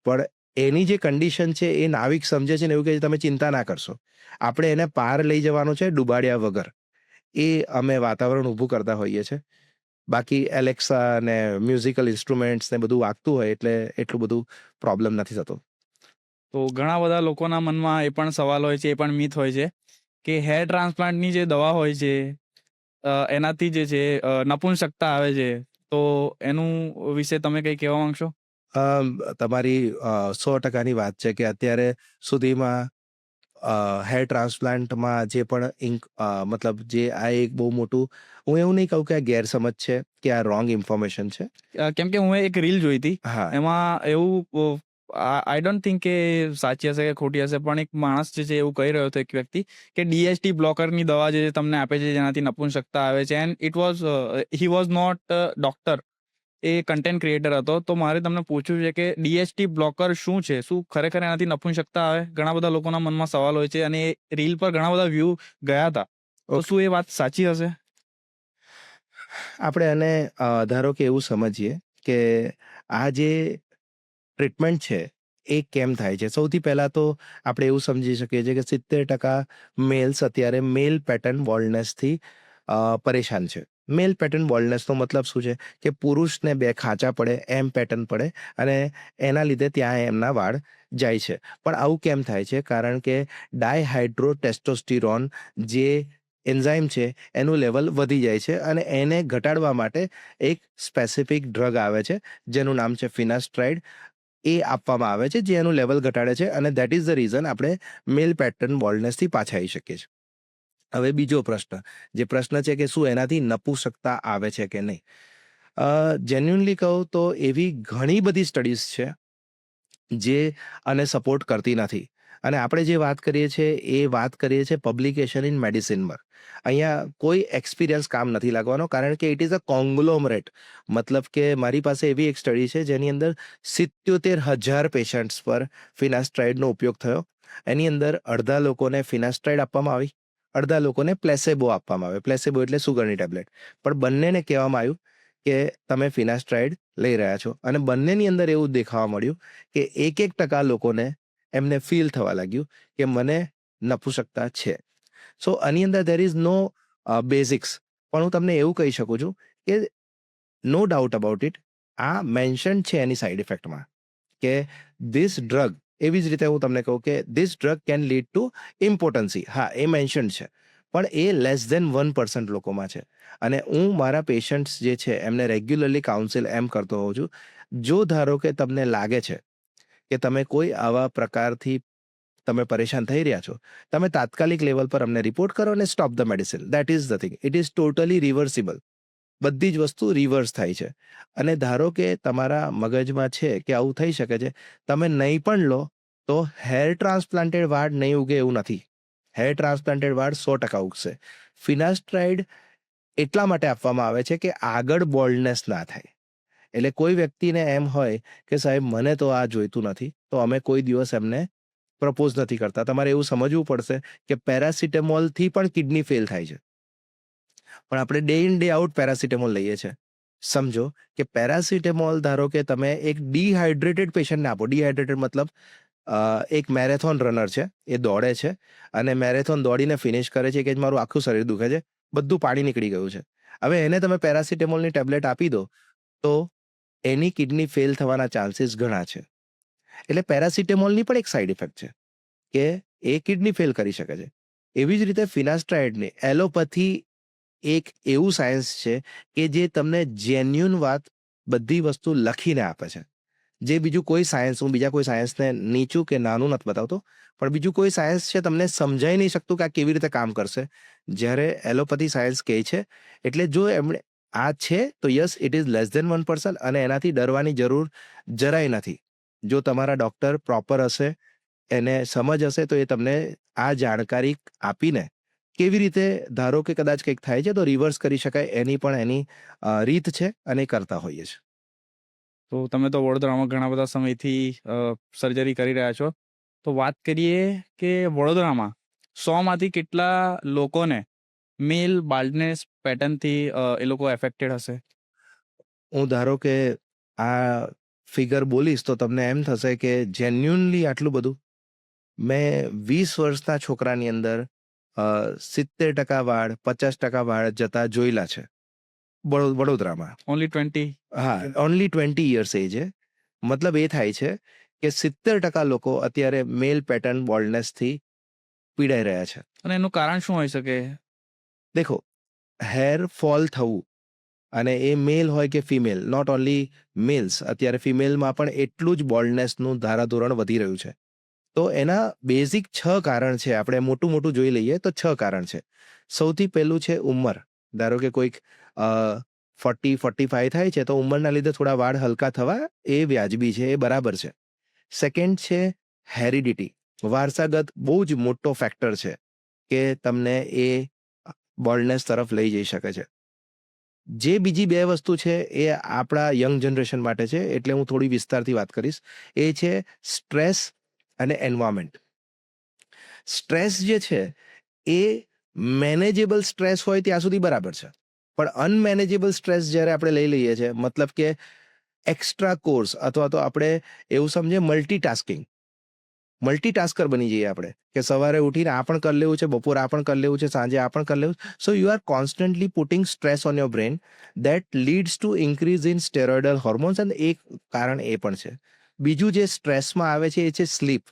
પણ એની જે કન્ડિશન છે એ નાવિક સમજે છે ને એવું કહે છે તમે ચિંતા ના કરશો, આપણે એને પાર લઈ જવાનું છે ડૂબાડ્યા વગર. એ અમે વાતાવરણ ઊભું કરતા હોઈએ છીએ. બાકી એલેક્સા ને મ્યુઝિકલ ઇન્સ્ટ્રુમેન્ટ્સ ને બધું વાગતું હોય એટલે એટલું બધું પ્રોબ્લેમ નથી થતો. તો ઘણા બધા લોકોના મનમાં એ પણ સવાલ હોય છે, એ પણ મિથ હોય છે કે હેર ટ્રાન્સપ્લાન્ટની જે દવા હોય છે એનાથી જે છે નપુંસકતા આવે છે. તો એનું વિશે તમે કંઈ કહેવા માંગશો? તમારી 100%ની વાત છે કે અત્યારે સુધીમાં હેર ટ્રાન્સપ્લાન્ટમાં જે પણ મતલબ જે આ એક બહુ મોટું, હું એવું નહીં કહું કે આ ગેરસમજ છે કે આ રોંગ ઇન્ફોર્મેશન છે. કેમ કે હું એક રીલ જોઈ હતી, હા. એમાં એવું આઈ ડોન્ટ થિંક કે સાચી હશે કે ખોટી હશે, પણ એક માણસ જે છે એવું કહી રહ્યો હતો, એક વ્યક્તિ, કે DHT બ્લોકરની દવા જે તમને આપે છે જેનાથી નપુંસકતા આવે છે, and it was he was not doctor, એ કન્ટેન્ટ ક્રિએટર હતો. તો મારે તમને પૂછવું છે કે DHT બ્લોકર શું છે? શું ખરેખર એનાથી નપુંસકતા આવે? ઘણા બધા લોકોના મનમાં સવાલ હોય છે, અને એ રીલ પર ઘણા બધા વ્યૂ ગયા હતા. તો શું એ વાત સાચી હશે? આપણે એને ધારો કે એવું સમજીએ કે આ જે ટ્રીટમેન્ટ છે એ કેમ થાય છે. સૌથી પહેલાં તો આપણે એવું સમજી શકીએ છીએ કે 70% મેલ્સ અત્યારે મેલ પેટર્ન બોલ્ડનેસથી પરેશાન છે. મેલ પેટર્ન બોલ્ડનેસનો મતલબ શું છે કે પુરુષને 2 ખાંચા પડે એમ પેટર્ન પડે, અને એના લીધે ત્યાં એમના વાળ જાય છે. પણ આવું કેમ થાય છે? કારણ કે ડાયહાઇડ્રો ટેસ્ટોસ્ટિરોન જે એન્ઝાઇમ છે એનું લેવલ વધી જાય છે, અને એને ઘટાડવા માટે એક સ્પેસિફિક ડ્રગ આવે છે જેનું નામ છે ફિનાસ્ટ્રાઇડ. એ આપવામાં આવે છે જે એનું લેવલ ઘટાડે છે, અને ધેટ ઇઝ ધ રીઝન આપણે મેલ પેટર્ન બોલ્ડનેસથી પાછા આવી શકીએ છીએ. હવે બીજો પ્રશ્ન, જે પ્રશ્ન છે કે શું એનાથી નપુંસકતા આવે છે કે નહીં. જેન્યુઅનલી કહું તો એવી ઘણી બધી સ્ટડીઝ છે જે આને સપોર્ટ કરતી નથી. અને આપણે જે વાત કરીએ છીએ એ વાત કરીએ છીએ પબ્લિકેશન ઇન મેડિસિનમાં. અહીંયા કોઈ એક્સપિરિયન્સ કામ નથી લાગવાનો, કારણ કે ઇટ ઇઝ અ કોંગ્લોમરેટ. મતલબ કે મારી પાસે એવી એક સ્ટડી છે જેની અંદર 77,000 પેશન્ટ્સ પર ફિનાસ્ટ્રાઇડનો ઉપયોગ થયો. એની અંદર અડધા લોકોને ફિનાસ્ટ્રાઇડ આપવામાં આવી, અડધા લોકોને પ્લેસેબો આપવામાં આવે. પ્લેસેબો એટલે સુગરની ટેબ્લેટ. પણ બંનેને કહેવામાં આવ્યું કે તમે ફિનાસ્ટ્રાઇડ લઈ રહ્યા છો અને બંનેની અંદર એવું દેખાવા મળ્યું કે 1% લોકોને એમને ફીલ થવા લાગ્યું કે મને નપુંસકતા છે. સો આની અંદર દેર ઇઝ નો બેઝિક્સ, પણ હું તમને એવું કહી શકું છું કે નો ડાઉટ અબાઉટ ઇટ, આ મેન્શન છે એની સાઇડ ઇફેક્ટમાં કે ધીસ ડ્રગ, એવી જ રીતે હું તમને કહું કે this drug can lead to impotency. હા, એ મેન્શન છે, પણ એ લેસ ધેન 1% લોકોમાં છે. અને હું મારા પેશન્ટ્સ જે છે એમને રેગ્યુલરલી કાઉન્સિલ એમ કરતો હોઉં છું, જો ધારો કે તમને લાગે છે કે તમે કોઈ આવા પ્રકારથી તમે પરેશાન થઈ રહ્યા છો, તમે તાત્કાલિક લેવલ પર અમને રિપોર્ટ કરો અને stop the medicine. That is the thing. It is totally reversible. બધી જ વસ્તુ રિવર્સ થાય છે. અને ધારો કે તમારા મગજમાં છે કે આવું થઈ શકે છે, તમે નહીં પણ લો તો હેર ટ્રાન્સપ્લાન્ટેડ વાળ નહીં ઉગે એવું નથી. હેર ટ્રાન્સપ્લાન્ટેડ વાળ 100% ઉગશે. ફિનાસ્ટ્રાઇડ એટલા માટે આપવામાં આવે છે કે આગળ બોલ્ડનેસ ના થાય. એટલે કોઈ વ્યક્તિને એમ હોય કે સાહેબ મને તો આ જોઈતું નથી, તો અમે કોઈ દિવસ એમને પ્રપોઝ નથી કરતા. તમારે એવું સમજવું પડશે કે પેરાસિટામોલથી પણ કિડની ફેલ થાય છે, પણ આપણે day in day out paracetamol લઈએ છીએ. સમજો કે પેરાસિટામોલ ધારો કે તમે એક ડિહાઇડ્રેટેડ પેશન્ટને આપો. ડિહાઇડ્રેટેડ મતલબ એક મેરેથોન રનર છે, એ દોડે છે અને મેરેથોન દોડીને ફિનિશ કરે છે કે મારું આખું શરીર દુખે છે, બધું પાણી નીકળી ગયું છે. હવે એને તમે પેરાસિટામોલની ટેબ્લેટ આપી દો તો એની કિડની ફેલ થવાના ચાન્સીસ ઘણા છે. એટલે પેરાસિટામોલની પણ એક સાઇડ ઇફેક્ટ છે કે એ કિડની ફેલ કરી શકે છે. એવી જ રીતે ફિનાસ્ટ્રાઇડની એલોપેથી એક એવું સાયન્સ છે કે જે તમને જેન્યુન વાત બધી વસ્તુ લખીને આપે છે. જે બીજું કોઈ સાયન્સ, હું બીજા કોઈ સાયન્સને નીચું કે નાનું નથી બતાવતો, પણ બીજું કોઈ સાયન્સ છે તમને સમજાઈ નહીં શકતું કે આ કેવી રીતે કામ કરશે, જ્યારે એલોપેથી સાયન્સ કહે છે. એટલે જો એમણે આ છે તો yes, it is less than 1% અને એનાથી ડરવાની જરૂર જરાય નથી. જો તમારા ડૉક્ટર પ્રોપર હશે, એને સમજ હશે, તો એ તમને આ જાણકારી આપીને કેવી રીતે, ધારો કે કદાચ કંઈક થાય છે તો રિવર્સ કરી શકાય, એની પણ એની રીત છે અને એ કરતા હોઈએ છીએ. તો તમે તો વડોદરામાં ઘણા બધા સમયથી સર્જરી કરી રહ્યા છો. તો વાત કરીએ કે વડોદરામાં 100માંથી કેટલા લોકોને મેલ બાલ્ડનેસ પેટર્નથી એ લોકો એફેક્ટેડ હશે? હું ધારો કે આ ફિગર બોલીશ તો તમને એમ થશે કે જેન્યુનલી આટલું બધું. મેં 20 વર્ષના છોકરાની અંદર 70% વાળ, 50% વાળ જતા જોયેલા છે વડોદરામાં. ઓનલી 20? હા, ઓનલી 20 યર્સ એજ. મતલબ એ થાય છે કે 70% લોકો અત્યારે મેલ પેટર્ન બોલ્ડનેસથી પીડાઈ રહ્યા છે. અને એનું કારણ શું હોઈ શકે? દેખો, હેર ફોલ થવું, અને એ મેલ હોય કે ફિમેલ, નોટ ઓનલી મેલ્સ, અત્યારે ફિમેલમાં પણ એટલું જ બોલ્ડનેસનું ધારાધોરણ વધી રહ્યું છે. તો એના બેઝિક 6 કારણ છે. આપણે મોટું મોટું જોઈ લઈએ તો 6 કારણ છે. સૌથી પહેલું છે ઉંમર. ધારો કે કોઈક 40-45 થાય છે તો ઉંમરના લીધે થોડા વાળ હલકા થવા એ વ્યાજબી છે, એ બરાબર છે. સેકન્ડ છે હેરિડિટી. વારસાગત બહુ જ મોટો ફેક્ટર છે કે તમને એ બોલ્ડનેસ તરફ લઈ જઈ શકે છે. જે બીજી 2 વસ્તુ છે એ આપણા યંગ જનરેશન માટે છે, એટલે હું થોડી વિસ્તારથી વાત કરીશ. એ છે સ્ટ્રેસ અને એન્વાયરમેન્ટ. સ્ટ્રેસ જે છે એ મેનેજેબલ સ્ટ્રેસ હોય ત્યાં સુધી બરાબર છે, પણ અનમેનેજેબલ સ્ટ્રેસ જ્યારે આપણે લઈ લઈએ છીએ, મતલબ કે એક્સ્ટ્રા કોર્સ, અથવા તો આપણે એવું સમજીએ મલ્ટીટાસ્કર બની જઈએ આપણે, કે સવારે ઉઠીને આ પણ કરી લેવું છે, બપોરે આ પણ કરી લેવું છે, સાંજે આ પણ કરી લેવું છે. So you are constantly putting stress on your brain that leads to increase in steroidal hormones, અને એક કારણ એ પણ છે. બીજું જે સ્ટ્રેસમાં આવે છે એ છે સ્લીપ.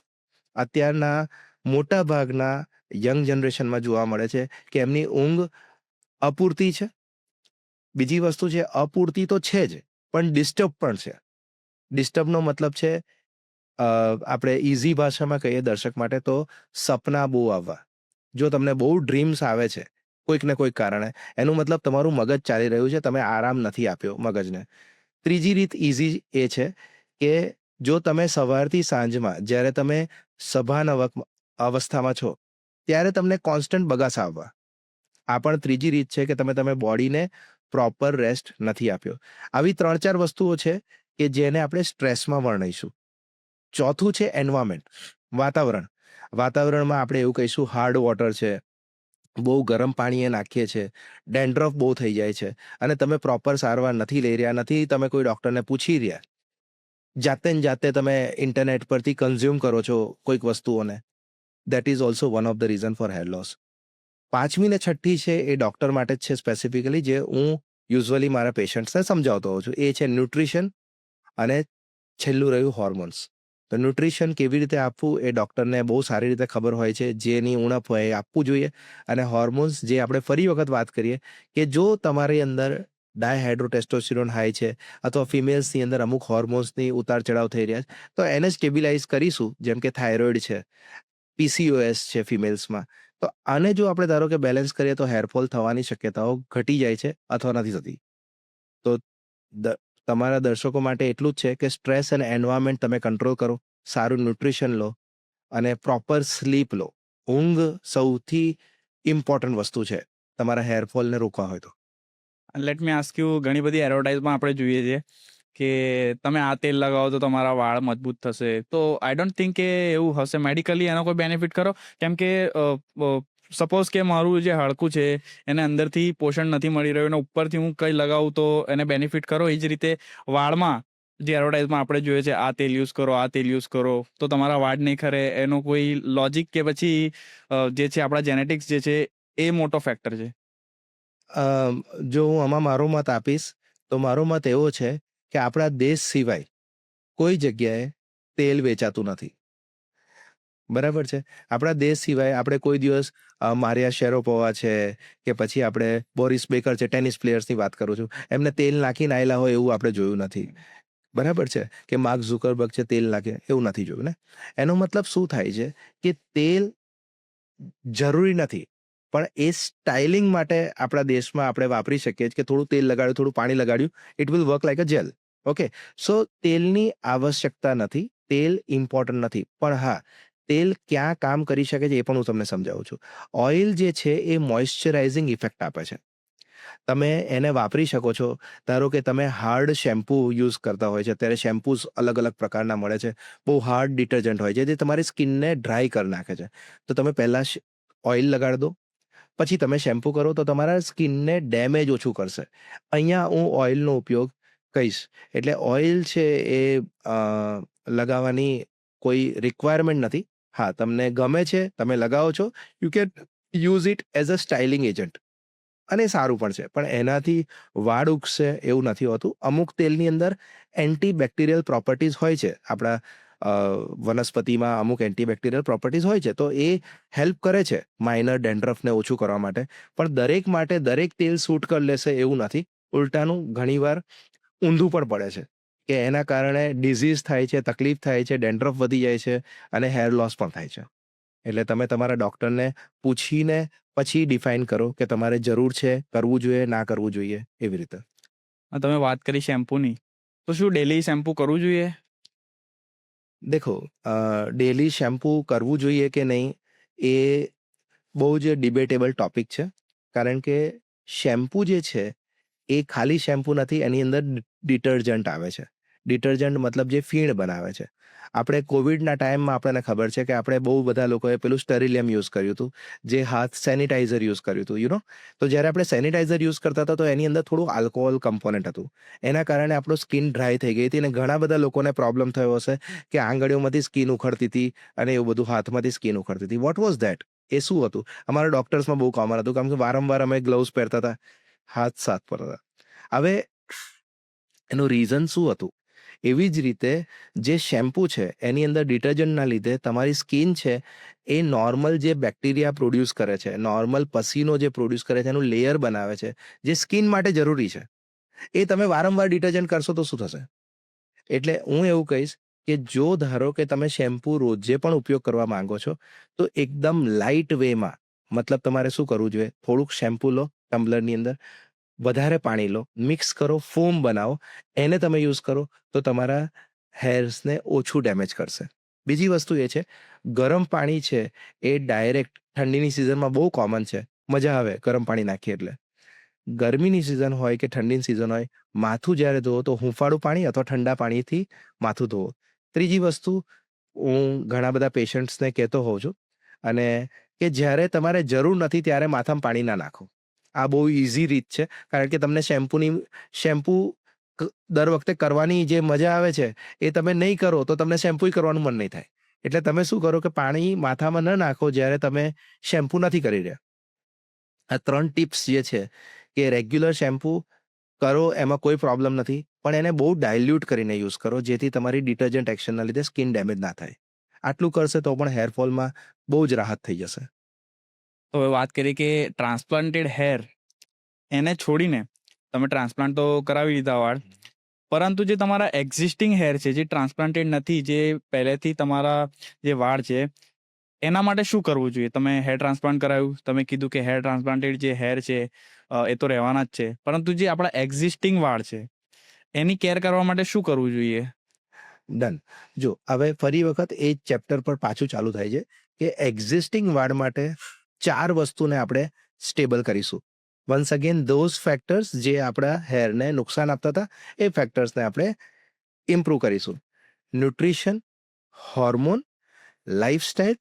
અત્યારના મોટા ભાગના યંગ જનરેશનમાં જોવા મળે છે કે એમની ઊંઘ અપૂરતી છે. બીજી વસ્તુ છે, અપૂરતી તો છે જ, પણ ડિસ્ટર્બ પણ છે. ડિસ્ટર્બનો મતલબ છે, આપણે ઇઝી ભાષામાં કહીએ દર્શક માટે તો સપના બહુ આવવા. જો તમને બહુ ડ્રીમ્સ આવે છે કોઈક ને કોઈક કારણે, એનું મતલબ તમારું મગજ ચાલી રહ્યું છે, તમે આરામ નથી આપ્યો મગજને. ત્રીજી રીત ઇઝી એ છે કે જો તમે સવારથી સાંજમાં જ્યારે તમે સભાન અવસ્થામાં છો ત્યારે તમને કોન્સ્ટન્ટ બગાસા આવવા, આ પણ ત્રીજી રીત છે કે તમે બોડીને પ્રોપર રેસ્ટ નથી આપ્યો. આવી 3-4 વસ્તુઓ છે કે જેને આપણે સ્ટ્રેસમાં વર્ણવીશું. ચોથું છે એન્વાયરમેન્ટ, વાતાવરણ. વાતાવરણમાં આપણે એવું કહીશું હાર્ડ વોટર છે, બહુ ગરમ પાણીએ નાખીએ છીએ, ડેન્ડ્રફ બહુ થઈ જાય છે અને તમે પ્રોપર સારવાર નથી લઈ રહ્યા, નથી તમે કોઈ ડૉક્ટરને પૂછી રહ્યા, જાતે ને જાતે તમે ઇન્ટરનેટ પરથી કન્ઝ્યુમ કરો છો કોઈક વસ્તુઓને, that is also one of the reason for hair loss. 5મી ને 6ઠ્ઠી છે એ ડૉક્ટર માટે જ છે સ્પેસિફિકલી, જે હું યુઝ્યુઅલી મારા પેશન્ટ્સને સમજાવતો હોઉં છું. એ છે ન્યુટ્રિશન અને છેલ્લું રહ્યું હોર્મોન્સ. તો ન્યુટ્રિશન કેવી રીતે આપવું એ ડૉક્ટરને બહુ સારી રીતે ખબર હોય છે, જેની ઉણપ હોય એ આપવું જોઈએ. અને હોર્મોન્સ જે આપણે ફરી વખત વાત કરીએ કે જો તમારી અંદર ડાયહાઇડ્રોટેસ્ટોસ્ટેરોન હાઈ છે અથવા ફિમેલ્સની અંદર અમુક હોર્મોન્સની ઉતાર ચઢાવ થઈ રહ્યા છે, તો એને સ્ટેબિલાઇઝ કરીશું, જેમ કે થાઇરોઇડ છે, પીસીઓએસ છે ફિમેલ્સમાં. તો આને જો આપણે ધારો કે બેલેન્સ કરીએ તો હેરફોલ થવાની શક્યતાઓ ઘટી જાય છે અથવા નથી થતી. તો તમારા દર્શકો માટે એટલું જ છે કે સ્ટ્રેસ અને એન્વાયરમેન્ટ તમે કંટ્રોલ કરો, સારું ન્યુટ્રિશન લો અને પ્રોપર સ્લીપ લો. ઊંઘ સૌથી ઇમ્પોર્ટન્ટ વસ્તુ છે તમારા હેરફોલને રોકવા હોય તો. લેટ મી આસ્ક યુ, ઘણી બધી એડવર્ટાઇઝમાં આપણે જોઈએ છીએ કે તમે આ તેલ લગાવો તો તમારા વાળ મજબૂત થશે. તો આઈ ડોન્ટ થિંક કે એવું હશે. મેડિકલી એનો કોઈ બેનિફિટ ખરો? કેમ કે સપોઝ કે મારું જે હાડકું છે એને અંદરથી પોષણ નથી મળી રહ્યું અને ઉપરથી હું કંઈ લગાવું તો એને બેનિફિટ ખરો? એ જ રીતે વાળમાં જે એડવર્ટાઇઝમાં આપણે જોઈએ છે આ તેલ યુઝ કરો, આ તેલ યુઝ કરો તો તમારા વાળ નહીં ખરે, એનો કોઈ લોજિક કે પછી જે છે આપણા જેનેટિક્સ જે છે એ મોટો ફેક્ટર છે? જો હું આમાં મારો મત આપીશ તો મારો મત એવો છે કે આપણા દેશ સિવાય કોઈ જગ્યાએ તેલ વેચાતું નથી. બરાબર છે. આપણા દેશ સિવાય આપણે કોઈ દિવસ મારિયા શેરોપોવા છે કે પછી આપણે બોરિસ બેકર છે, ટેનિસ પ્લેયર્સની વાત કરું છું, એમને તેલ નાખીને આવેલા હોય એવું આપણે જોયું નથી. બરાબર છે. કે માર્ક ઝુકરબર્ગ છે તેલ નાખે એવું નથી જોયું ને. એનો મતલબ શું થાય છે કે તેલ જરૂરી નથી, પણ એ સ્ટાઇલિંગ માટે આપણા દેશમાં આપણે વાપરી શકીએ છીએ કે થોડું તેલ લગાડ્યું, થોડું પાણી લગાડ્યું, it will work like a gel. Okay, so તેલની આવશ્યકતા નથી, તેલ ઇમ્પોર્ટન્ટ નથી. પણ હા, તેલ ક્યાં કામ કરી શકે છે એ પણ હું તમને સમજાવું છું. ઓઇલ જે છે એ મોઇશ્ચરાઇઝિંગ ઇફેક્ટ આપે છે. તમે એને વાપરી શકો છો. ધારો કે તમે હાર્ડ શેમ્પૂ યુઝ કરતા હોય છે, અત્યારે શેમ્પૂઝ અલગ અલગ પ્રકારના મળે છે, બહુ હાર્ડ ડિટર્જન્ટ હોય છે જે તમારી સ્કિનને ડ્રાય કરી નાખે છે. તો તમે પહેલાં ઓઇલ લગાડી દો, પછી તમે શેમ્પૂ કરો તો તમારા સ્કિનને ડેમેજ ઓછું કરશે. અહીંયા હું ઓઇલનો ઉપયોગ કહીશ. એટલે ઓઇલ છે એ લગાવવાની કોઈ રિક્વાયરમેન્ટ નથી. હા, તમને ગમે છે, તમે લગાવો છો, you can use it as a styling agent અને સારું પણ છે. પણ એનાથી વાળ ઉગશે એવું નથી હોતું. અમુક તેલની અંદર એન્ટીબેક્ટેરિયલ પ્રોપર્ટીઝ હોય છે. આપણા વનસ્પતિમાં અમુક એન્ટીબેક્ટેરિયલ પ્રોપર્ટીઝ હોય છે, તો એ હેલ્પ કરે છે માઇનર ડેન્ડ્રફને ઓછું કરવા માટે. પણ દરેક માટે દરેક તેલ સૂટ કરી લેશે એવું નથી. ઉલટાનું ઘણીવાર ઊંધું પણ પડે છે કે એના કારણે ડિઝીઝ થાય છે, તકલીફ થાય છે, ડેન્ડ્રફ વધી જાય છે અને હેર લોસ પણ થાય છે. એટલે તમે તમારા ડૉક્ટરને પૂછીને પછી ડિફાઇન કરો કે તમારે જરૂર છે, કરવું જોઈએ, ના કરવું જોઈએ, એવી રીતે. તમે વાત કરી શેમ્પૂની, તો શું ડેલી શેમ્પૂ કરવું જોઈએ? દેખો, ડેલી શેમ્પૂ કરવું જોઈએ કે નહીં એ બહુ જ ડિબેટેબલ ટોપિક છે. કારણ કે શેમ્પૂ જે છે એ ખાલી શેમ્પૂ નથી, એની અંદર ડિટર્જન્ટ આવે છે. ડિટર્જન્ટ મતલબ જે ફીણ બનાવે છે. આપણે કોવિડના ટાઈમમાં આપણને ખબર છે કે આપણે બહુ બધા લોકોએ પેલું સ્ટરીલિયમ યુઝ કર્યું હતું, જે હાથ સેનિટાઈઝર યુઝ કર્યું હતું, યુ નો. તો જ્યારે આપણે સેનિટાઈઝર યુઝ કરતા હતા તો એની અંદર થોડું આલ્કોહોલ કમ્પોનન્ટ હતું. એના કારણે આપણું સ્કિન ડ્રાય થઈ ગઈ હતી અને ઘણા બધા લોકોને પ્રોબ્લેમ થયો હશે કે આંગળીઓમાંથી સ્કિન ઉખડતી હતી અને એવું બધું, હાથમાંથી સ્કિન ઉખડતી હતી. What was that? એ શું હતું? અમારા ડૉક્ટર્સમાં બહુ કોમન હતું, કારણ કે વારંવાર અમે ગ્લવ્સ પહેરતા હતા, હાથ સાફ કરતા હતા. હવે એનું રીઝન શું હતું? એવી જ રીતે જે શેમ્પૂ છે એની અંદર ડિટર્જન્ટના લીધે તમારી સ્કિન છે એ નોર્મલ જે બેક્ટેરિયા પ્રોડ્યુસ કરે છે, નોર્મલ પસીનો જે પ્રોડ્યુસ કરે છે, એનું લેયર બનાવે છે, જે સ્કિન માટે જરૂરી છે. એ તમે વારંવાર ડિટર્જન્ટ કરશો તો શું થશે? એટલે હું એવું કહીશ કે જો ધારો કે તમે શેમ્પૂ રોજે પણ ઉપયોગ કરવા માંગો છો તો એકદમ લાઇટ વેમાં, મતલબ તમારે શું કરવું જોઈએ? થોડુંક શેમ્પૂ લો ટમ્બલરની અંદર, વધારે પાણી લો, મિક્સ કરો, ફોમ બનાવો, એને તમે યુઝ કરો તો તમારા હેર્સને ઓછું ડેમેજ કરશે. બીજી વસ્તુ એ છે, ગરમ પાણી છે એ ડાયરેક્ટ ઠંડીની સિઝનમાં બહુ કોમન છે, મજા આવે ગરમ પાણી નાખીએ એટલે. ગરમીની સિઝન હોય કે ઠંડીની સિઝન હોય, માથું જ્યારે ધોવો તો હૂંફાળું પાણી અથવા ઠંડા પાણીથી માથું ધોવો. ત્રીજી વસ્તુ, હું ઘણા બધા પેશન્ટ્સને કહેતો હોઉં છું અને કે જ્યારે તમારે જરૂર નથી ત્યારે માથામાં પાણી ના નાખો. આ બહુ ઇઝી રીત છે, કારણ કે તમને શેમ્પૂ દર વખતે કરવાની જે મજા આવે છે એ તમે નહીં કરો તો તમને શેમ્પૂ કરવાનું મન નહીં થાય. એટલે તમે શું કરો કે પાણી માથામાં ન નાખો જ્યારે તમે શેમ્પૂ નથી કરી રહ્યા. આ 3 ટિપ્સ જે છે કે રેગ્યુલર શેમ્પૂ કરો એમાં કોઈ પ્રોબ્લેમ નથી, પણ એને બહુ ડાયલ્યુટ કરીને યુઝ કરો જેથી તમારી ડિટર્જન્ટ એક્શનના લીધે સ્કિન ડેમેજ ના થાય. આટલું કરશે તો પણ હેરફોલમાં બહુ જ રાહત થઈ જશે. તો હવે વાત કરીએ કે ટ્રાન્સપ્લાન્ટેડ હેર એને છોડીને તમે ટ્રાન્સપ્લાન્ટ તો કરાવી લીધા વાળ, પરંતુ જે તમારા એક્ઝિસ્ટિંગ હેર છે જે ટ્રાન્સપ્લાન્ટેડ નથી, જે પહેલેથી તમારા જે વાળ છે એના માટે શું કરવું જોઈએ? તમે હેર ટ્રાન્સપ્લાન્ટ કરાવ્યું, તમે કીધું કે હેર ટ્રાન્સપ્લાન્ટેડ જે હેર છે એ તો રહેવાના જ છે, પરંતુ જે આપણા એક્ઝિસ્ટિંગ વાળ છે એની કેર કરવા માટે શું કરવું જોઈએ? ડન. જો હવે ફરી વખત એ જ ચેપ્ટર પર પાછું ચાલુ થાય છે કે એક્ઝિસ્ટિંગ વાળ માટે 4 વસ્તુને આપણે સ્ટેબલ કરીશું. વન્સ અગેન ધોઝ ફેક્ટર્સ જે આપણા હેરને નુકસાન આપતા હતા એ ફેક્ટર્સને આપણે ઇમ્પ્રૂવ કરીશું. ન્યુટ્રિશન, હોર્મોન, લાઇફસ્ટાઇલ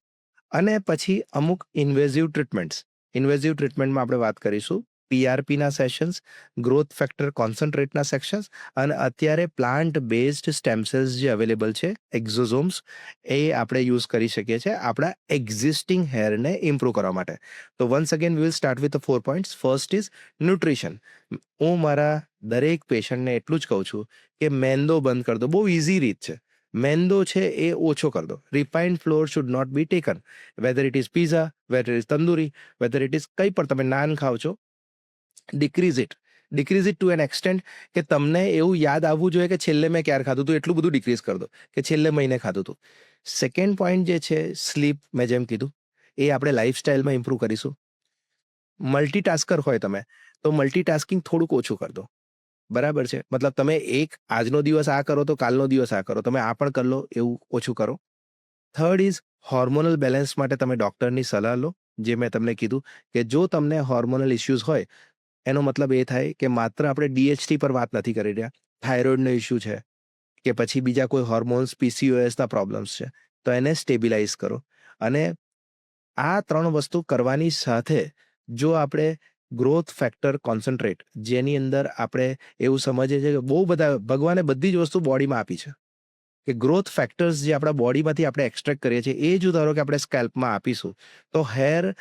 અને પછી અમુક ઇન્વેઝિવ ટ્રીટમેન્ટ્સ. ઇન્વેઝિવ ટ્રીટમેન્ટમાં આપણે વાત કરીશું PRPના સેશન્સ, ગ્રોથ ફેક્ટર કોન્સન્ટ્રેટના સેક્શન્સ, અને અત્યારે પ્લાન્ટ બેઝડ સ્ટેમ સેલ્સ જે અવેલેબલ છે, એક્ઝોઝોમ્સ, એ આપણે યુઝ કરી શકીએ છીએ આપણા એક્ઝિસ્ટિંગ હેરને ઇમ્પ્રૂવ કરવા માટે. તો once again we will start with 4 points. First is nutrition. હું મારા દરેક પેશન્ટને એટલું જ કહું છું કે મેંદો બંધ કરી દો. બહુ ઇઝી રીત છે. મેંદો છે એ ઓછો કરી દો. Refined flour should not be taken, whether it is pizza, whether is tandoori, whether it is કંઈ પણ તમે નાન ખાઓ છો, decrease it to an extent કે તમને એવું યાદ આવવું જોઈએ કે છેલ્લે મેં ક્યારે ખાધું હતું. એટલું બધું ડિક્રીઝ કરી દો કે છેલ્લે મહિને ખાધું હતું. સેકન્ડ પોઈન્ટ જે છે સ્લીપ, મેં જેમ કીધું એ આપણે લાઈફસ્ટાઈલમાં ઇમ્પ્રૂવ કરીશું. મલ્ટીટાસ્કર હોય તમે તો મલ્ટીટાસ્કિંગ થોડુંક ઓછું કરી દો. બરાબર છે? મતલબ તમે આજનો દિવસ આ કરો તો કાલનો દિવસ આ કરો, તમે આ પણ કરી લો, એવું ઓછું કરો. થર્ડ ઇઝ હોર્મોનલ બેલેન્સ માટે તમે ડૉક્ટરની સલાહ લો. જે મેં તમને કીધું કે જો તમને હોર્મોનલ ઇશ્યુઝ હોય એનો મતલબ એ થાય કે માત્ર આપણે DHT પર વાત નથી કરી રહ્યા, થાઇરોઇડનો ઇશ્યુ છે કે પછી બીજા કોઈ હોર્મોન્સ, PCOSના પ્રોબ્લેમ્સ છે, તો એને સ્ટેબિલાઇઝ કરો. અને આ 3 વસ્તુ કરવાની સાથે જો આપણે ગ્રોથ ફેક્ટર કોન્સન્ટ્રેટ, જેની અંદર આપણે એવું સમજીએ છીએ કે બહુ બધા ભગવાને બધી જ વસ્તુ બોડીમાં આપી છે, કે ગ્રોથ ફેક્ટર્સ જે આપણા બોડીમાંથી આપણે એક્સટ્રેક્ટ કરીએ છીએ એ જો ધારો કે આપણે સ્કેલ્પમાં આપીશું તો હેર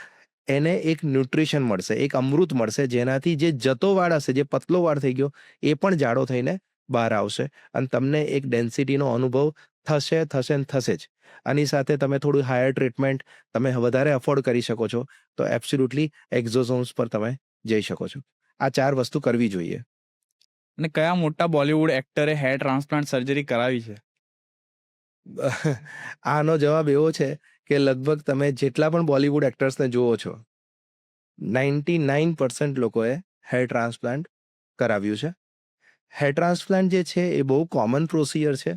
એને એક ન્યુટ્રિશન મળશે, એક અમૃત મળશે, જેનાથી જે જતો વાળ હશે, જે પતલો વાળ થઈ ગયો એ પણ જાડો થઈને બહાર આવશે અને તમને એક ડેન્સિટીનો અનુભવ થશે ને થશે જ. આની સાથે તમે થોડું હાયર ટ્રીટમેન્ટ તમે વધારે અફોર્ડ કરી શકો છો તો એબ્સોલ્યુટલી એક્ઝોઝોમ્સ પર તમે જઈ શકો છો. આ 4 વસ્તુ કરવી જોઈએ. અને કયા મોટા બોલિવૂડ એક્ટરે હેર ટ્રાન્સપ્લાન્ટ સર્જરી કરાવી છે? આનો જવાબ એવો છે કે લગભગ તમે જેટલા પણ બોલિવૂડ એક્ટર્સને જુઓ છો 99% લોકોએ હેર ટ્રાન્સપ્લાન્ટ કરાવ્યું છે. હેર ટ્રાન્સપ્લાન્ટ જે છે એ બહુ કોમન પ્રોસિજર છે.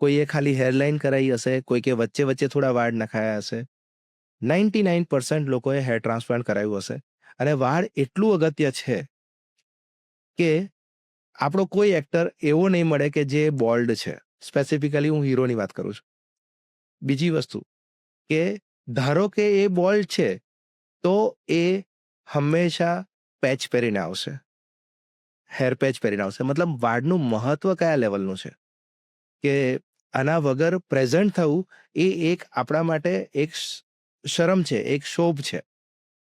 કોઈએ ખાલી હેરલાઇન કરાવી હશે, કોઈકે વચ્ચે વચ્ચે થોડા વાળ નખાયા હશે. 99% લોકોએ હેર ટ્રાન્સપ્લાન્ટ કરાવ્યું હશે. અને વાળ એટલું અગત્ય છે કે આપણો કોઈ એક્ટર એવો નહીં મળે કે જે બોલ્ડ છે. સ્પેસિફિકલી હું હીરોની વાત કરું છું. બીજી વસ્તુ કે ધારો કે એ બોલ્ડ છે તો એ હંમેશા પેચ પહેરીને આવશે, હેર પેચ પહેરીને આવશે. મતલબ વાળનું મહત્વ કયા લેવલનું છે કે આના વગર પ્રેઝન્ટ થવું એ એક આપણા માટે એક શરમ છે, એક શોભ છે.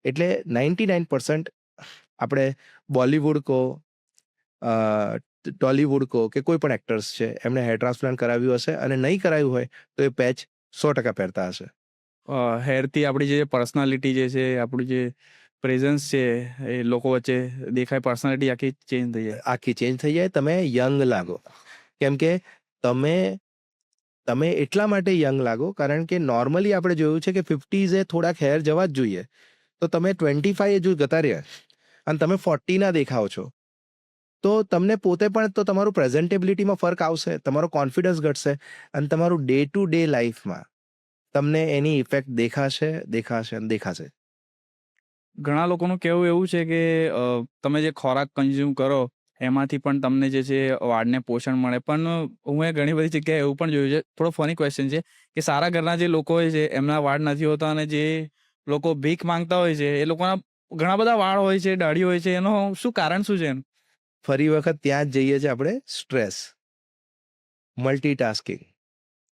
એટલે 99% આપણે બોલિવૂડ કો, ટોલિવૂડ કો કે કોઈ પણ એક્ટર્સ છે એમણે હેર ટ્રાન્સપ્લાન્ટ કરાવ્યું હશે, અને નહીં કરાવ્યું હોય તો એ પેચ 100% પહેરતા હશે. હેરથી આપણી જે પર્સનાલિટી જે છે, આપણું જે પ્રેઝન્સ છે એ લોકો વચ્ચે દેખાય, પર્સનાલિટી આખી ચેન્જ થઈ જાય. આખી ચેન્જ થઈ જાય, તમે યંગ લાગો. કેમ કે તમે એટલા માટે યંગ લાગો કારણ કે નોર્મલી આપણે જોયું છે કે 50s થોડાક હેર જવા જ જોઈએ, તો તમે 25 જો જતા રહ્યા અને તમે 40 ના દેખાવ છો તો તમને પોતે પણ તો તમારું પ્રેઝન્ટેબિલિટીમાં ફરક આવશે, તમારો કોન્ફિડન્સ ઘટશે અને તમારું ડે ટુ ડે લાઈફમાં તમને એની ઇફેક્ટ દેખાશે. ઘણા લોકોનું કહેવું એવું છે કે તમે જે ખોરાક કન્ઝ્યુમ કરો એમાંથી પણ તમને જે છે વાળને પોષણ મળે, પણ હું ઘણી બધી જગ્યાએ એવું પણ જોયું છે. થોડો ફની ક્વેશ્ચન છે કે સારા ઘરના જે લોકો હોય છે એમના વાળ નથી હોતા અને જે લોકો ભીખ માંગતા હોય છે, એ લોકોના ઘણા બધા વાળ હોય છે, દાઢી હોય છે, એનો શું કારણ શું છે એનું? ફરી વખત ત્યાં જ જઈએ છીએ આપણે, સ્ટ્રેસ, મલ્ટીટાસ્કિંગ.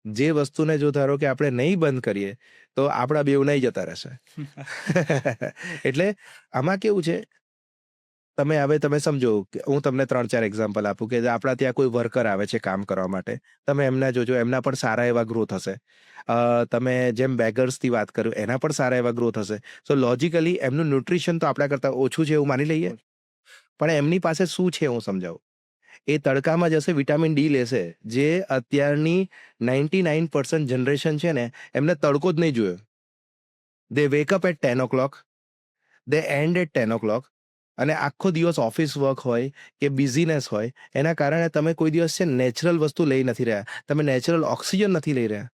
જે વસ્તુને જો ધારો કે આપણે નહીં બંધ કરીએ તો આપણા બેવ નહીં જતા રહેશે. એટલે આમાં કેવું છે, તમે સમજો કે હું તમને 3-4 એક્ઝામ્પલ આપું કે આપણા ત્યાં કોઈ વર્કર આવે છે કામ કરવા માટે, તમે એમના જોજો, એમના પણ સારા એવા ગ્રોથ હશે. તમે જેમ બેગર્સથી વાત કર્યું, એના પણ સારા એવા ગ્રોથ હશે. સો લોજિકલી એમનું ન્યુટ્રિશન તો આપણા કરતાં ઓછું છે એવું માની લઈએ, પણ એમની પાસે શું છે હું સમજાવું. એ તડકામાં જશે, વિટામિન ડી લેશે, જે અત્યારની 99% જનરેશન છે ને, એમને તડકો જ નહીં જોયો. They wake up at 10 o'clock, they end at 10 o'clock, અને આખો દિવસ ઓફિસ વર્ક હોય કે બિઝીનેસ હોય, એના કારણે તમે કોઈ દિવસ છે નેચરલ વસ્તુ લઈ નથી રહ્યા, તમે નેચરલ ઓક્સિજન નથી લઈ રહ્યા,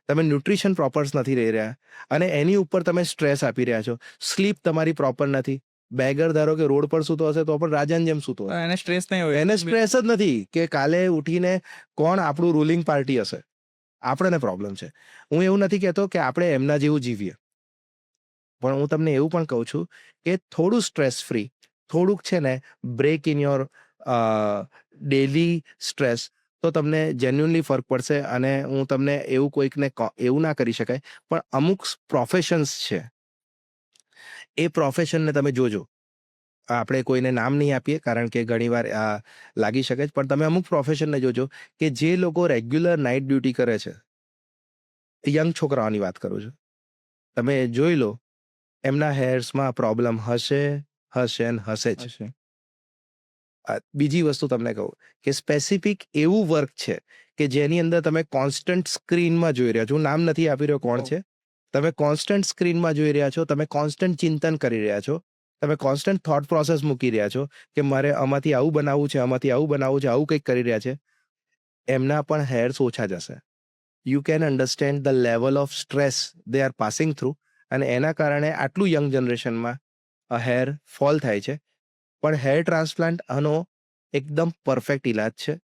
તમે ન્યુટ્રિશન પ્રોપર્સ નથી લઈ રહ્યા, અને એની ઉપર તમે સ્ટ્રેસ આપી રહ્યા છો. સ્લીપ તમારી પ્રોપર નથી. બેગર ધારો કે રોડ પર સૂતો હશે તો પણ રાજાની જેમ સૂતો હશે. એને સ્ટ્રેસ નહીં હોય, એને સ્ટ્રેસ જ નથી કે કાલે ઉઠીને કોણ આપણું રૂલિંગ પાર્ટી હશે. આપણને પ્રોબ્લેમ છે. હું એવું નથી કહેતો કે આપણે એમના જેવું જીવીએ, પણ હું તમને એવું પણ કહું છું કે થોડું સ્ટ્રેસ ફ્રી, થોડુંક છે ને break in your daily stress, તો તમને જેન્યુઅનલી ફરક પડશે. અને હું તમને એવું કોઈકને એવું ના કરી શકાય, પણ અમુક પ્રોફેશન્સ છે, એ પ્રોફેશનને તમે જોજો. આપણે કોઈને નામ નહીં આપીએ કારણ કે ઘણીવાર લાગી શકે છે, પણ તમે અમુક પ્રોફેશનને જોજો કે જે લોકો રેગ્યુલર નાઇટ ડ્યુટી કરે છે, યંગ છોકરાઓની વાત કરું છું, તમે જોઈ લો, એમના હેર્સમાં પ્રોબ્લેમ હશે ને હશે જ. હશે. બીજી વસ્તુ તમને કહું કે સ્પેસિફિક એવું વર્ક છે કે જેની અંદર તમે કોન્સ્ટન્ટ સ્ક્રીનમાં જોઈ રહ્યા છો. હું નામ નથી આપી રહ્યો કોણ છે. તમે કોન્સ્ટન્ટ સ્ક્રીનમાં જોઈ રહ્યા છો, તમે કોન્સ્ટન્ટ ચિંતન કરી રહ્યા છો, તમે કોન્સ્ટન્ટ થોટ પ્રોસેસ મૂકી રહ્યા છો કે મારે આમાંથી આવું બનાવવું છે, આમાંથી આવું બનાવવું છે, આવું કંઈક કરી રહ્યા છે. એમના પણ હેર્સ ઓછા જશે. You can understand the level of stress they are passing through, અને એના કારણે આટલું યંગ જનરેશનમાં હેર ફોલ થાય છે. પણ હેર ટ્રાન્સપ્લાન્ટ આનો એકદમ પરફેક્ટ ઇલાજ છે.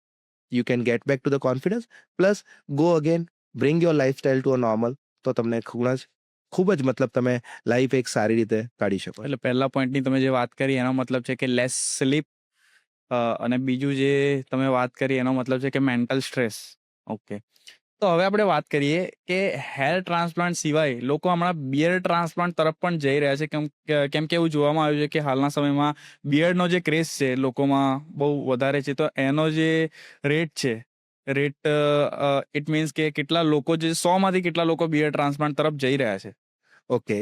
You can get back to the confidence, plus go again, bring your lifestyle to a normal, તો તમને ખૂબ જ મતલબ તમે લાઈફ એક સારી રીતે કાઢી શકો. એટલે પહેલા પોઈન્ટની તમે જે વાત કરી એનો મતલબ છે કે લેસ સ્લીપ, અને બીજું જે તમે વાત કરી એનો મતલબ છે કે મેન્ટલ સ્ટ્રેસ. ઓકે, તો હવે આપણે વાત કરીએ કે હેર ટ્રાન્સપ્લાન્ટ સિવાય લોકો હમણાં બિયર્ડ ટ્રાન્સપ્લાન્ટ તરફ પણ જઈ રહ્યા છે. કેમ કે એવું જોવામાં આવ્યું છે કે હાલના સમયમાં બિયર્ડનો જે ક્રેઝ છે લોકોમાં બહુ વધારે છે. તો એનો જે રેટ છે, ઇટ મીન્સ કે કેટલા લોકો, જે 100માંથી કેટલા લોકો બિયર્ડ ટ્રાન્સપ્લાન્ટ તરફ જઈ રહ્યા છે. ઓકે,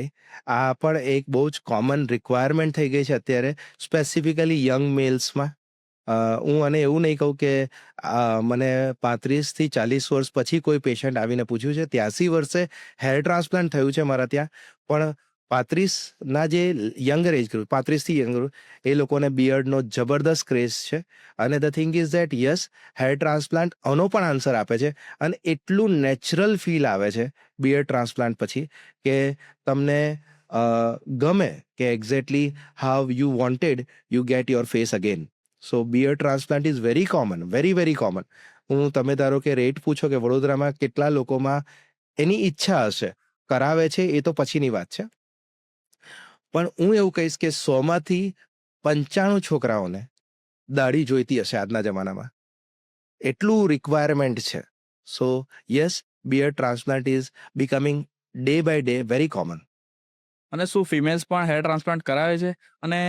આ પણ એક બહુ જ કોમન રિક્વાયરમેન્ટ થઈ ગઈ છે અત્યારે, સ્પેસિફિકલી યંગ મેલ્સમાં. હું અને એવું નહીં કહું કે મને 35 થી 40 વર્ષ પછી કોઈ પેશન્ટ આવીને પૂછ્યું છે, 83 વર્ષે હેર ટ્રાન્સપ્લાન્ટ થયું છે મારા ત્યાં, પણ 35ના જે યંગર એજ ગ્રુપ, 35થી યંગર, એ લોકોને બિયર્ડનો જબરદસ્ત ક્રેઝ છે. અને the thing is that yes, hair transplant આનો પણ આન્સર આપે છે, અને એટલું નેચરલ ફીલ આવે છે બિયર્ડ ટ્રાન્સપ્લાન્ટ પછી કે તમને ગમે કે exactly how you wanted you get your face again. So beard transplant is very common, very very common. તમે ધારો કે રેટ પૂછો કે વડોદરામાં કેટલા લોકોમાં એની ઈચ્છા હશે, કરાવે છે, એ તો પછીની વાત છે. પણ હું એવું કહીશ કે 100માંથી 95 છોકરાઓને દાઢી જોઈતી હશે આજના જમાનામાં, એટલું રિક્વાયરમેન્ટ છે. So yes, beard transplant is becoming day by day very common. અને શું ફિમેલ્સ પણ હેર ટ્રાન્સપ્લાન્ટ કરાવે છે? અને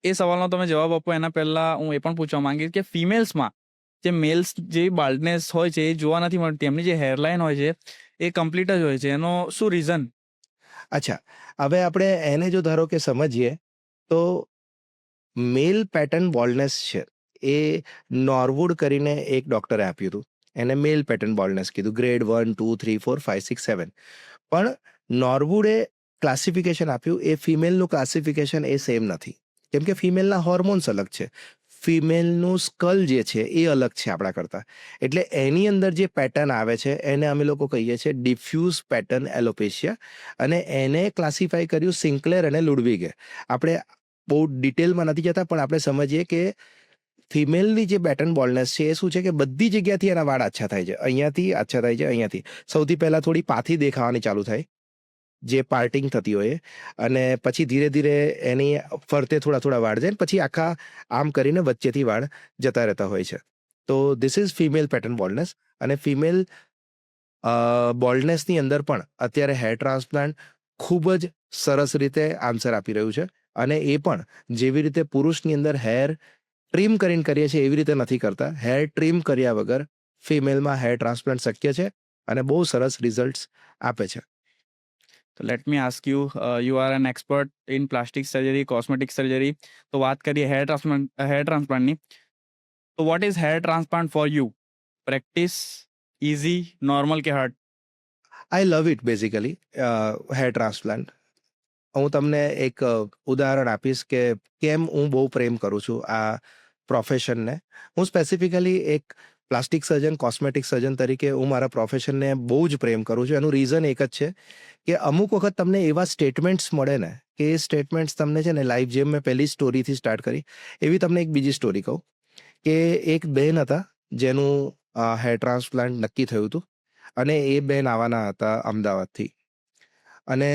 એ સવાલનો તમે જવાબ આપો એના પહેલા હું એ પણ પૂછવા માંગીશ કે ફિમેલ્સમાં જે મેલ્સ જે બાલ્ડનેસ હોય છે એ જોવા નથી મળતી, એમની જે હેરલાઇન હોય છે એ કમ્પ્લીટ જ હોય છે, એનો શું રીઝન? અચ્છા, હવે આપણે એને જો ધારો કે સમજીએ તો મેલ પેટર્ન બોલ્ડનેસ છે, એ નોર્વુડ કરીને એક ડૉક્ટરે આપ્યું હતું. એને મેલ પેટર્ન બોલ્ડનેસ કીધું, ગ્રેડ 1, 2, 3, 4, 5, 6, 7. પણ નોર્વુડે ક્લાસિફિકેશન આપ્યું, એ ફિમેલનું ક્લાસિફિકેશન એ સેમ નથી, કેમ કે ફિમેલના હોર્મોન્સ અલગ છે, ફિમેલનું સ્કલ જે છે એ અલગ છે આપણા કરતાં. એટલે એની અંદર જે પેટર્ન આવે છે એને અમે લોકો કહીએ છીએ ડિફ્યુઝ પેટર્ન એલોપેશિયા, અને એને ક્લાસિફાઈ કર્યું સિન્કલેર અને લુડવિગે. આપણે બહુ ડિટેલમાં નથી જતા, પણ આપણે સમજીએ કે ફિમેલની જે પેટર્ન બોલ્ડનેસ છે એ શું છે કે બધી જગ્યાથી એના વાળ આછા થાય છે, અહીંયાથી આછા થાય છે, અહીંયાથી સૌથી પહેલાં થોડી પાથી દેખાવાની ચાલુ થાય, જે પાર્ટિંગ થતી હોય અને પછી ધીરે ધીરે એની ફરતે થોડા થોડા વાળ જાય ને પછી આખા આમ કરીને વચ્ચેથી વાળ જતા રહેતા હોય છે. તો this is female pattern boldness. અને ફિમેલ બોલ્ડનેસની અંદર પણ અત્યારે હેર ટ્રાન્સપ્લાન્ટ ખૂબ જ સરસ રીતે આન્સર આપી રહ્યું છે. અને એ પણ જેવી રીતે પુરુષની અંદર હેર ટ્રીમ કરીને કરીએ છીએ એવી રીતે નથી કરતા. હેર ટ્રીમ કર્યા વગર ફિમેલમાં હેર ટ્રાન્સપ્લાન્ટ શક્ય છે અને બહુ સરસ રિઝલ્ટ્સ આપે છે. તો let me ask you, you are an expert in plastic surgery, cosmetic surgery. તો વાત કરીએ હેર ટ્રાન્સપ્લાન્ટની. તો what is hair transplant for you? Practice, easy, normal કે hard? I love it basically hair transplant. હું તમને એક ઉદાહરણ આપીશ કે કેમ હું બહુ પ્રેમ કરું છું આ પ્રોફેશનને. હું સ્પેસિફિકલી એક પ્લાસ્ટિક સર્જન, કોસ્મેટિક સર્જન તરીકે હું મારા પ્રોફેશનને બહુ જ પ્રેમ કરું છું. એનું રીઝન એક જ છે કે અમુક વખત તમને એવા સ્ટેટમેન્ટ્સ મળે ને કે એ સ્ટેટમેન્ટ્સ તમને છે ને લાઈફ, જેમ મેં પહેલી સ્ટોરીથી સ્ટાર્ટ કરી એવી તમને એક બીજી સ્ટોરી કહું કે એક બહેન હતા જેનું હેર ટ્રાન્સપ્લાન્ટ નક્કી થયું હતું અને એ બહેન આવવાના હતા અમદાવાદથી. અને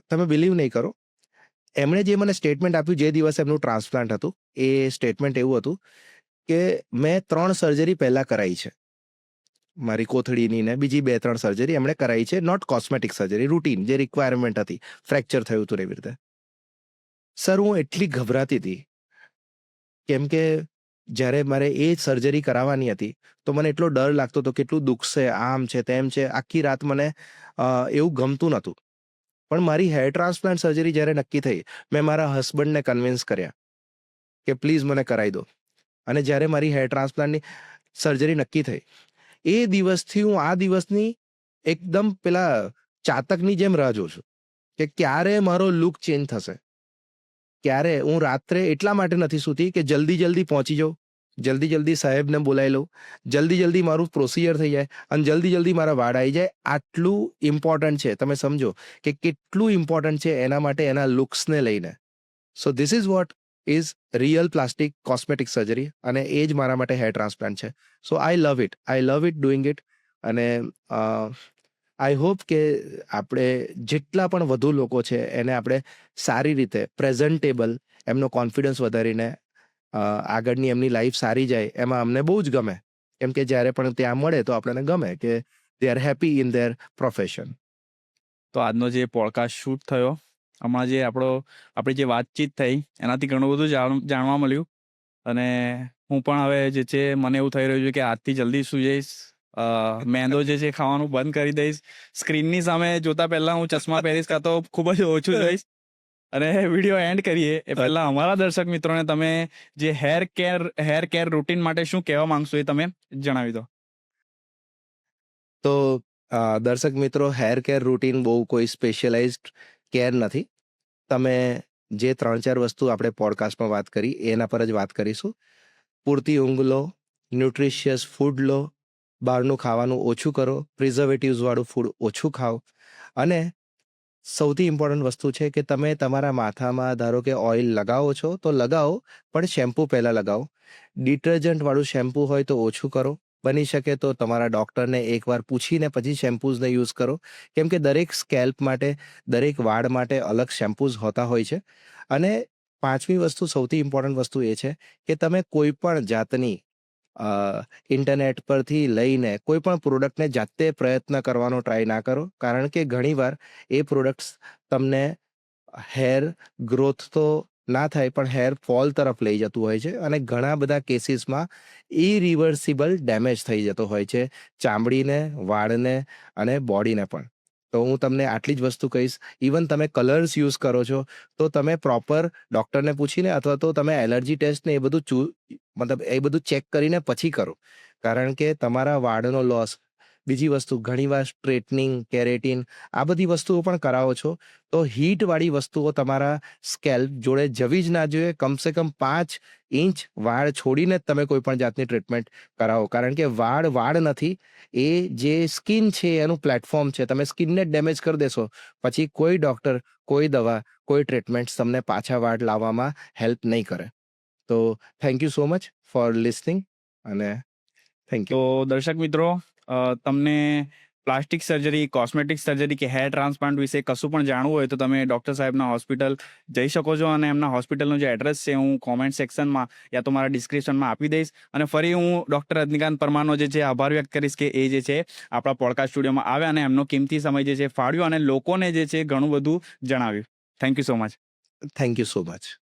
તમે બિલીવ નહીં કરો, એમણે જે મને સ્ટેટમેન્ટ આપ્યું જે દિવસે એમનું ટ્રાન્સપ્લાન્ટ હતું, એ સ્ટેટમેન્ટ એવું હતું કે મેં 3 સર્જરી પહેલાં કરાઈ છે. મારી કોથળીની ને બીજી 2-3 સર્જરી એમણે કરાઈ છે, નોટ કોસ્મેટિક સર્જરી, રૂટીન જે રિક્વાયરમેન્ટ હતી, ફ્રેક્ચર થયું હતું ને એવી રીતે. સર, હું એટલી ગભરાતી હતી કેમ કે જ્યારે મારે એ સર્જરી કરાવવાની હતી તો મને એટલો ડર લાગતો હતો કેટલું દુખશે, આમ છે તેમ છે. આખી રાત મને એવું ગમતું નહોતું. પણ મારી હેર ટ્રાન્સપ્લાન્ટ સર્જરી જ્યારે નક્કી થઈ, મેં મારા હસબન્ડને કન્વિન્સ કર્યા કે પ્લીઝ મને કરાવી દો. અને જ્યારે મારી હેર ટ્રાન્સપ્લાન્ટની સર્જરી નક્કી થઈ, એ દિવસથી હું આ દિવસની એકદમ પેલા ચાતકની જેમ રાહ જોઉં છું કે ક્યારે મારો લુક ચેન્જ થશે. ક્યારે હું રાત્રે એટલા માટે નથી સૂતી કે જલ્દી જલ્દી પહોંચી જાઉં, જલ્દી જલ્દી સાહેબને બોલાવી લઉં, જલ્દી જલ્દી મારું પ્રોસિજર થઈ જાય અને જલ્દી જલ્દી મારા વાળ આવી જાય. આટલું ઇમ્પોર્ટન્ટ છે, તમે સમજો કે કેટલું ઇમ્પોર્ટન્ટ છે એના માટે એના લુક્સને લઈને. So this is what is real plastic cosmetic surgery અને એ જ મારા માટે હેર ટ્રાન્સપ્લાન્ટ છે. સો આઈ લવ ઇટ ડુઈંગ ઇટ. અને આઈ હોપ કે આપણે જેટલા પણ વધુ લોકો છે એને આપણે સારી રીતે પ્રેઝન્ટેબલ, એમનો કોન્ફિડન્સ વધારીને આગળની એમની લાઈફ સારી જાય એમાં અમને બહુ જ ગમે. કેમ કે જ્યારે પણ ત્યાં મળે તો આપણને ગમે કે they are happy in their profession. તો આજનો જે પોડકાસ્ટ શૂટ થયો, હમણાં જે આપણી જે વાતચીત થઈ એનાથી ઘણું બધું જાણવા મળ્યું. અને હું પણ હવે જે છે મને એવું થઈ રહ્યું છે કે આજથી જલ્દી સુઈ જઈશ, મેંદો જે છે ખાવાનું બંધ કરી દઈશ, સ્ક્રીનની સામે જોતા પહેલા હું ચશ્મા પહેરીશ કાં તો ખૂબ જ ઓછું જોઈશ. અને વિડીયો એન્ડ કરીએ એ પહેલા અમારા દર્શક મિત્રોને તમે જે હેર કેર રૂટીન માટે શું કહેવા માંગશો એ તમે જણાવી દો. તો દર્શક મિત્રો, હેર કેર રૂટીન બહુ કોઈ સ્પેશિયલાઇઝ્ડ કેર નથી. તમે જે 3-4 વસ્તુ આપણે પોડકાસ્ટમાં વાત કરી એના પર જ વાત કરીશું. પૂરતી ઊંઘ લો, ન્યુટ્રિશિયસ ફૂડ લો, બહારનું ખાવાનું ઓછું કરો, પ્રિઝર્વેટિવ્સવાળું ફૂડ ઓછું ખાઓ. અને સૌથી ઇમ્પોર્ટન્ટ વસ્તુ છે કે તમે તમારા માથામાં ધારો કે ઓઇલ લગાવો છો તો લગાવો, પણ શેમ્પૂ પહેલાં લગાવો. ડિટર્જન્ટવાળું શેમ્પૂ હોય તો ઓછું કરો. બની શકે તો તમારા ડૉક્ટરને એકવાર પૂછીને પછી શેમ્પૂઝને યુઝ કરો. કેમ કે દરેક સ્કેલ્પ માટે, દરેક વાળ માટે અલગ શેમ્પૂઝ હોતા હોય છે. અને 5મી વસ્તુ, સૌથી ઇમ્પોર્ટન્ટ વસ્તુ એ છે કે તમે કોઈ પણ જાતની ઇન્ટરનેટ પરથી લઈને કોઈ પણ પ્રોડક્ટને જાતે પ્રયત્ન કરવાનો ટ્રાય ના કરો. કારણ કે ઘણીવાર એ પ્રોડક્ટ્સ તમને હેર ગ્રોથ તો ના થાય પણ હેર ફોલ તરફ લઈ જતું હોય છે અને ઘણા બધા કેસીસમાં ઇરિવર્સિબલ ડેમેજ થઈ જતો હોય છે, ચામડીને, વાળને અને બોડીને પણ. તો હું તમને આટલી જ વસ્તુ કહીશ. ઇવન તમે કલર્સ યુઝ કરો છો તો તમે પ્રોપર ડૉક્ટરને પૂછીને અથવા તો તમે એલર્જી ટેસ્ટ ને એ બધું મતલબ એ બધું ચેક કરીને પછી કરો. કારણ કે તમારા વાળનો લોસ, બીજી વસ્તુ ઘણીવાર સ્ટ્રેટનિંગ, કેરેટિન આ બધી વસ્તુઓ પણ કરાવો છો તો હીટવાળી વસ્તુઓ તમારા સ્કેલ્પ જોડે જવી જ ના જોઈએ. કમસે કમ 5 ઇંચ વાળ છોડીને જ તમે કોઈ પણ જાતની ટ્રીટમેન્ટ કરાવો. કારણ કે વાળ નથી, એ જે સ્કિન છે એનું પ્લેટફોર્મ છે. તમે સ્કિનને ડેમેજ કરી દેશો પછી કોઈ ડૉક્ટર, કોઈ દવા, કોઈ ટ્રીટમેન્ટ તમને પાછા વાળ લાવવામાં હેલ્પ નહીં કરે. તો thank you so much for listening અને થેન્ક યુ. તો દર્શક મિત્રો, તમને પ્લાસ્ટિક સર્જરી, કોસ્મેટિક સર્જરી કે હેર ટ્રાન્સપ્લાન્ટ વિશે કશું પણ જાણવું હોય તો તમે ડૉક્ટર સાહેબના હોસ્પિટલ જઈ શકો છો અને એમના હોસ્પિટલનો જે એડ્રેસ છે હું કોમેન્ટ સેક્શનમાં યા તો મારા ડિસ્ક્રિપ્શનમાં આપી દઈશ. અને ફરી હું ડૉક્ટર રજનીકાંત પરમારનો જે છે આભાર વ્યક્ત કરીશ કે એ જે છે આપણા પોડકાસ્ટ સ્ટુડિયોમાં આવ્યા અને એમનો કિંમતી સમય જે છે ફાળવ્યો અને લોકોને જે છે ઘણું બધું જણાવ્યું. Thank you so much. Thank you so much.